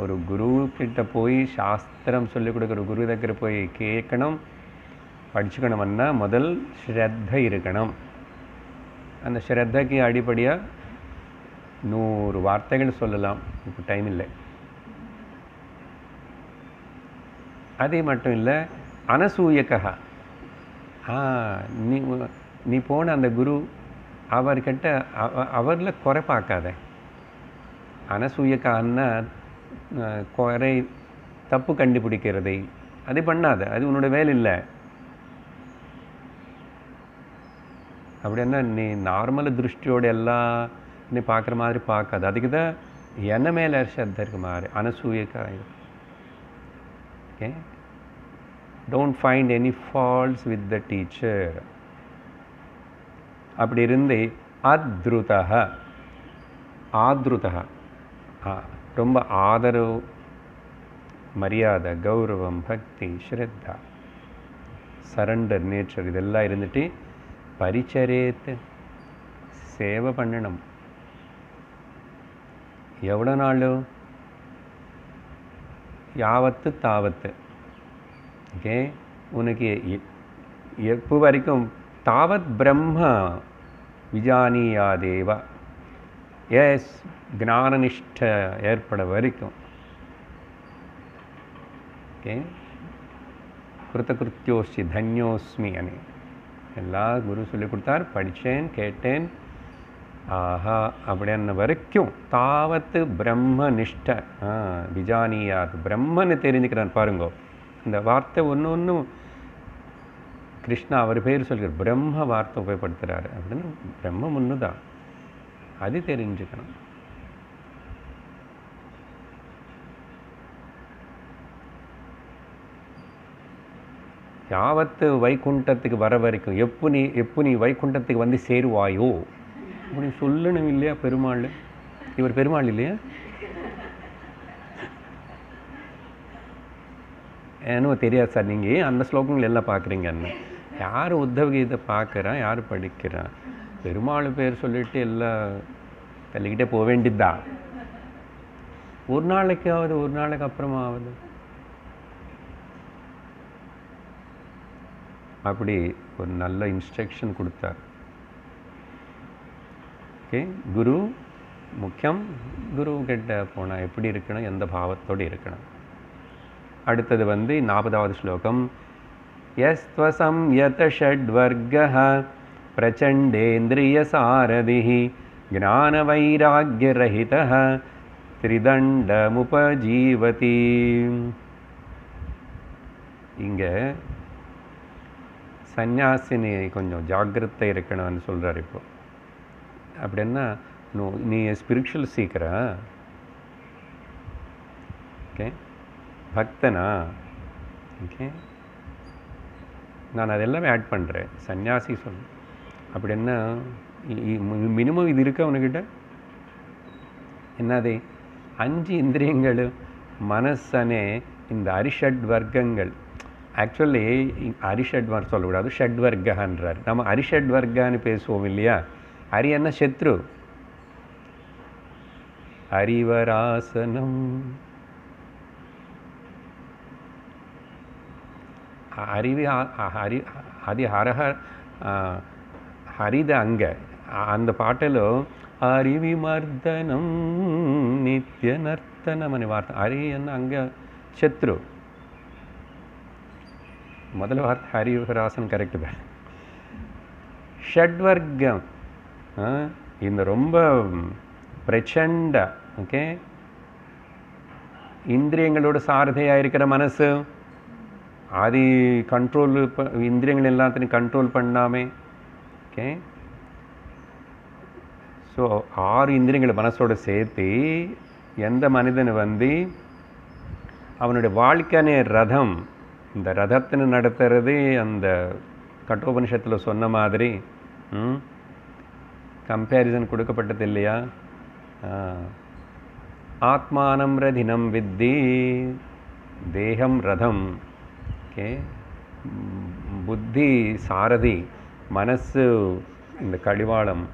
ஒரு குரு கிட்ட போய் சாஸ்திரம் சொல்லிக் கொடுக்குற குரு దగ్గర போய் கேட்கணும், படிச்சுக்கணும்னா முதல் ஸ்ரத்தை இருக்கணும். அந்த ஸ்ரத்தைக்கு அடிப்படையாக 100 வார்த்தைகள் சொல்லலாம், இப்போ டைம் இல்லை. அதே மட்டும் இல்லை, அனசூயகா, நீ போன அந்த குரு அவர்கிட்ட அவரில் குறை பார்க்காத. அனசூயக்கான்னா குறை, தப்பு கண்டுபிடிக்கிறதை அது பண்ணாத, அது உன்னோட வேலை இல்லை. அப்படின்னா நீ நார்மல் திருஷ்டியோட எல்லாம் நீ பார்க்குற மாதிரி பார்க்காது. அதுக்கு தான் என்ன மேலே ஸ்ரத்த இருக்கு மாதிரி அனசூயக்கா. Okay, don't find any faults with the teacher. அப்படி இருந்து ஆத்ருதா ரொம்ப ஆதரவு, மரியாதை, கௌரவம், பக்தி, ஸ்ரத்தா, சரண்டர் நேச்சர் இதெல்லாம் இருந்துட்டு பரிச்சரேத் சேவை பண்ணணும். எவ்வளோ நாள்? யாவத்து தாவத்து. ஓகே, உனக்கு எப்போ வரைக்கும் தாவத் பிரம்ம விஜானியாதேவ, எஸ் ஞானனிஷ்ட ஏற்பட வரைக்கும். ஓகே, கிருத்தகிருத்தியோஸ்மி தன்யோஸ்மி அனே எல்லா குரு சொல்லி கொடுத்தார், படித்தேன், கேட்டேன், ஆஹா அப்படின்ன வரைக்கும் தாவத்து பிரம்ம நிஷ்ட விஜானியாது, பிரம்மன்னு தெரிஞ்சுக்கிறான். பாருங்க, இந்த வார்த்தை ஒன்று ஒன்றும் கிருஷ்ணா அவர் பேர் சொல்கிறார், பிரம்ம வார்த்தை உபயோகப்படுத்துகிறாரு அப்படின்னு. பிரம்மம் ஒன்று தான், அது தெரிஞ்சுக்கணும். யாவத்து வைகுண்டத்துக்கு வர வரைக்கும், எப்போ நீ வைகுண்டத்துக்கு வந்து சேருவாயோ அப்படி சொல்லணும் இல்லையா பெருமாள். இவர் பெருமாள் இல்லையா? ஏன்னு தெரியாது சார், நீங்கள் அந்த ஸ்லோகங்கள் எல்லாம் பார்க்குறீங்கன்னு. யார் உத்தவகீதை பார்க்குறான், யார் படிக்கிறான்? பெருமாள் பேர் சொல்லிட்டு எல்லாம் தள்ளிக்கிட்டே போக வேண்டியதுதான். ஒரு நாளைக்காவது, ஒரு நாளைக்கு அப்புறமாவது அப்படி ஒரு நல்ல இன்ஸ்ட்ரக்ஷன் கொடுத்தார். ஓகே, குரு முக்கியம். குரு கிட்ட போனால் எப்படி இருக்கணும், எந்த பாவத்தோடு இருக்கணும். அடுத்தது 40வது ஸ்லோகம். யஸ்த்வசம் யத ஷட்வர்கஹ பிரச்சண்டேந்திரிய சாரதிஹ ஞான வைராக்யரஹிதஹ திரிதண்டமுபஜீவதி. இங்கே சந்நியாசினி கொஞ்சம் ஜாக்கிரதை இருக்கணும்னு சொல்கிறார். இப்போ அப்படின்னா, நீ ஸ்பிரிச்சுவல் சீக்கரா, ஓகே, பக்தனா, ஓகே, நான் அதெல்லாமே ஆட் பண்ணுறேன். சன்னியாசி சொல் அப்படின்னா மினிமம் இது இருக்கு அவனுக்கிட்ட. என்னது? 5 இந்திரியங்கள், மனசனே, இந்த அரிஷட் வர்க்கங்கள். ஆக்சுவலி அரிஷட் வர்க்கம் சொல்லக்கூடாது, ஷட்வர்கன்றார். நம்ம அரிஷட் வர்க்கான்னு பேசுவோம் இல்லையா? அரி என்ன? சத்ரு. ஹரிவராசனம், அறிவி ஹரி అది హరిద అంగ అంద పాటలో హరివిమర్దనం నిత్య నర్తనం అని వార్త. హరి అన్న అంగ శత్రు. ಮೊದಲ ವಾರ್ತ ஹரிவராசன் கரெக்டு தான். ஷட்வர்க்கம் இந்த ரொம்ப பிரச்சண்ட, ஓகே, இந்திரியங்களோட சாரதியாக இருக்கிற மனசு, அது கண்ட்ரோல், இந்திரியங்கள் எல்லாத்தையும் கண்ட்ரோல் பண்ணாமே, ஓகே. ஸோ 6 இந்திரியங்களை மனசோடு சேர்த்து எந்த மனிதன் அவனுடைய வாழ்க்கையான ரதம், இந்த ரதத்தினை நடத்துறது அந்த கட்டோபனிஷத்தில் சொன்ன மாதிரி கம்பேரிசன் கொடுக்கப்பட்டது இல்லையா? ஆத்மானம் ரதினம் வித்தி தேகம் ரதம், ஓகே, புத்தி சாரதி, மனசு இந்த கடிவாளம்,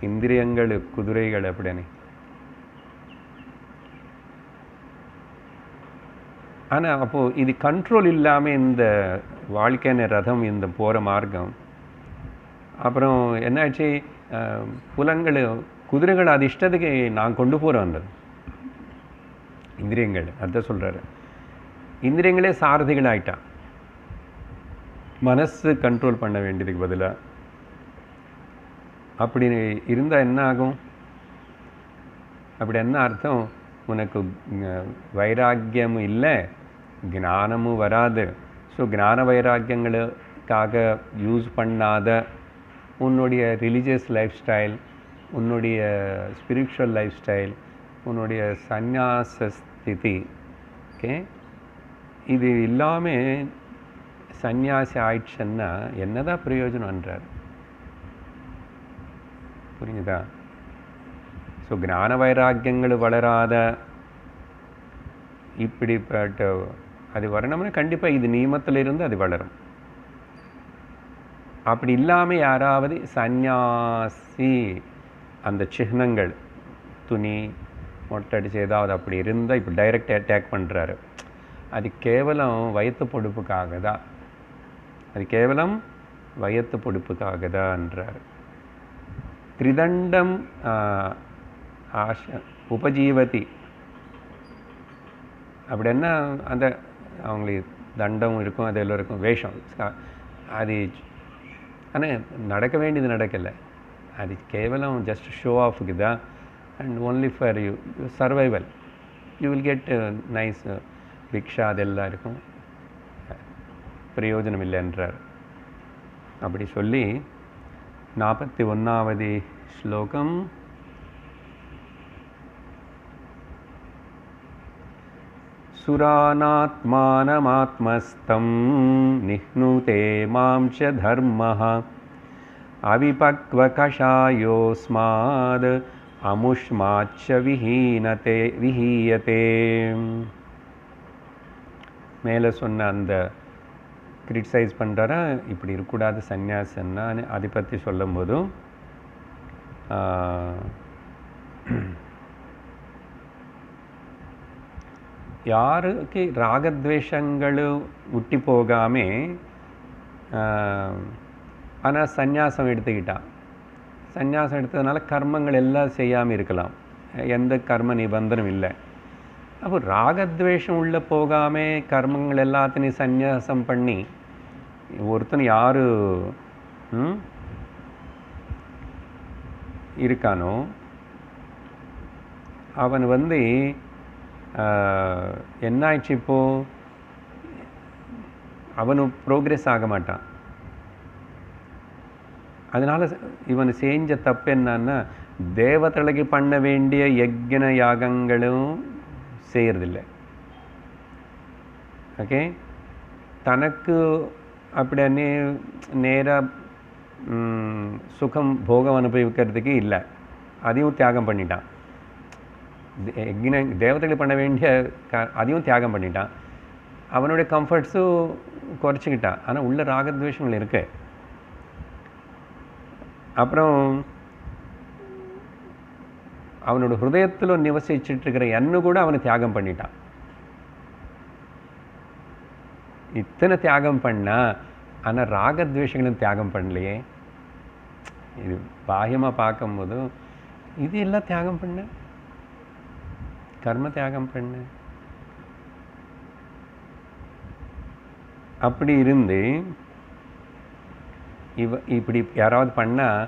இந்திரியங்கள் குதிரைகள். அப்படின்னு ஆனால் அப்போது இது கண்ட்ரோல் இல்லாமல் இந்த வாழ்க்கையான ரதம், இந்த போகிற மார்க்கம், அப்புறம் என்னாச்சு, புலங்கள், குதிரைகள் அது இஷ்டத்துக்கு நான் கொண்டு போகிறோம். அந்த இந்திரியங்கள், அதுதான் சொல்கிறாரு. இந்திரியங்களே சாரதிகள் ஆயிட்டான். மனசு கண்ட்ரோல் பண்ண வேண்டியதுக்கு பதிலாக. அப்படி இருந்தால் என்ன ஆகும்? அப்படி என்ன அர்த்தம்? உனக்கு வைராக்கியமும் இல்லை, ஞானமும் வராது. ஸோ ஞான வைராக்கியங்களுக்காக யூஸ் பண்ணாத உன்னுடைய ரிலீஜியஸ் லைஃப் ஸ்டைல், உன்னுடைய ஸ்பிரிச்சுவல் லைஃப் ஸ்டைல், உன்னுடைய சந்நியாச ஸ்திதி, ஓகே, இது இல்லாமல் சந்நியாசி ஆயிடுச்சுன்னா என்னதான் பிரயோஜனம்ன்றார். புரியுதா? ஸோ ஞான வைராக்கியங்கள் வளராத இப்படிப்பட்ட அது வரணும்னா கண்டிப்பாக இது நியமத்தில் இருந்து அது வளரும். அப்படி இல்லாமல் யாராவது சந்நியாசி அந்த சிஹ்னங்கள், துணி மொட்டை அடிச்சு ஏதாவது அப்படி இருந்தால் இப்போ டைரக்ட் அட்டாக் பண்ணுறாரு. அது கேவலம் வயிற்று பொடுப்புக்காக தான், அது கேவலம் வயிற்று பொடுப்புக்காக தான்ன்றார். திரிதண்டம் உபஜீவதி அப்படின்னா அந்த அவங்களுக்கு தண்டம் இருக்கும், அது எல்லாம் இருக்கும், வேஷம். அது ஆனால் நடக்க வேண்டியது நடக்கலை, அது கேவலம் ஜஸ்ட் ஷோ ஆஃபுக்கு தான். And only for you survival, you will get nice பிக்ஷா, அதெல்லாம் இருக்கும், பிரயோஜனம் இல்லைன்றார். அப்படி சொல்லி 41வது ஸ்லோகம். சுரானாத்மானமாத்மஸ்தம் நிஹ்னுதே மாம்ச தர்மஹ அவிபக்வகஷாயோஸ்மாத் அமுஷ்மாச்ச விஹீயதே. மேலே சொன்ன அந்த கிரிட்டிசைஸ் பண்ணுறாரா, இப்படி இருக்கக்கூடாது சந்நியாசன்னா, அதை பற்றி சொல்லும்போது யாருக்கு ராகத்வேஷங்கள் விட்டி போகாமே, ஆனால் சந்நியாசம் எடுத்துக்கிட்டான், சந்நியாசம் எடுத்ததுனால கர்மங்கள் எல்லாம் செய்யாமல் இருக்கலாம், எந்த கர்ம நிபந்தனம் இல்லை. அப்போ ராகத்வேஷம் உள்ளே போகாமல் கர்மங்கள் எல்லாத்தையும் சந்நியாசம் பண்ணி ஒருத்தன் யார் இருக்கானோ அவன் என்ன ஆயிடுச்சு, இப்போது அவனு ப்ரோக்ரெஸ் ஆக மாட்டான். அதனால் இவன் செஞ்ச தப்பு என்னன்னா, தேவதைகளுக்கு பண்ண வேண்டிய யஜ்ஞ யாகங்களும் செய்யறதில்லை. ஓகே, தனக்கு அப்படியே நேராக சுகம் போகம் அனுபவிக்கிறதுக்கு இல்லை, அதையும் தியாகம் பண்ணிட்டான். யஜ்ஞ தேவதைகளுக்கு பண்ண வேண்டிய அதையும் தியாகம் பண்ணிட்டான். அவனுடைய கம்ஃபர்ட்ஸும் குறைச்சிக்கிட்டான். ஆனால் உள்ள ராகத்வேஷங்கள் இருக்கு. அப்புறம் அவனோட ஹிருதயத்தில் நிவசிச்சுட்டு இருக்கிற எண்ணு கூட அவனை தியாகம் பண்ணிட்டான். இத்தனை தியாகம் பண்ணா, ஆனால் ராகத்வேஷங்களும் தியாகம் பண்ணலையே. இது பாஹ்யமாக பார்க்கும்போது இது எல்லாம் தியாகம் பண்ண, கர்ம தியாகம் பண்ண. அப்படி இருந்து இப்படி யாராவது பண்ணால்,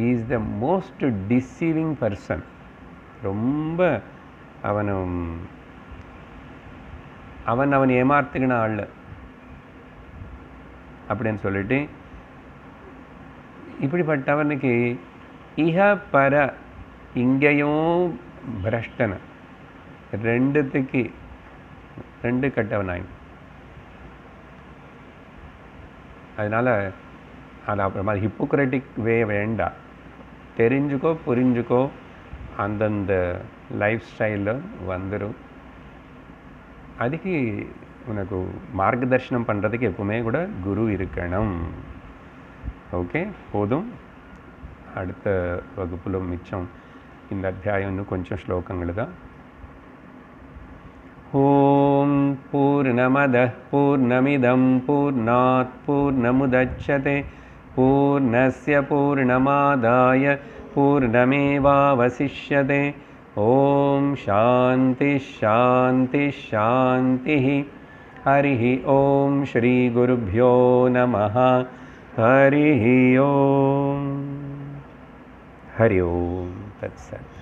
is the most deceiving person. ரொம்ப அவன் ஏமாத்துக்கின ஆள் அப்படின்னு சொல்லிட்டு, இப்படிப்பட்டவனுக்கு இஹ பர இங்கேயும் பிரஷ்டனை ரெண்டு கட்டவனாய். அதனால் அது அப்புறமா ஹிப்போக்ரட்டிக் வே வேண்டாம். தெரிஞ்சுக்கோ, புரிஞ்சுக்கோ, அந்தந்த லைஃப் ஸ்டைலில் வந்துடும். அதுக்கு உனக்கு மார்க்கதர்ஷனம் பண்ணுறதுக்கு எப்பவுமே கூட குரு இருக்கணும். ஓகே, போதும். அடுத்த வகுப்பில் மிச்சம் இந்த அத்தியாயம் இன்னும் கொஞ்சம் ஸ்லோகங்கள் தான். ஓம் பூர்ணமதః பூர்ணமிதம் பூர்ணாத் பூர்ணமுதச்யதே பூர்ணஸ்ய பூர்ணமாதாய பூர்ணமேவாவசிஷ்யதே. ஓம் சாந்தி சாந்தி சாந்தி. ஹரி ஓம் ஸ்ரீ குருப்யோ நமः. ஹரி ஓம். ஹரி ஓம் தத்சத்.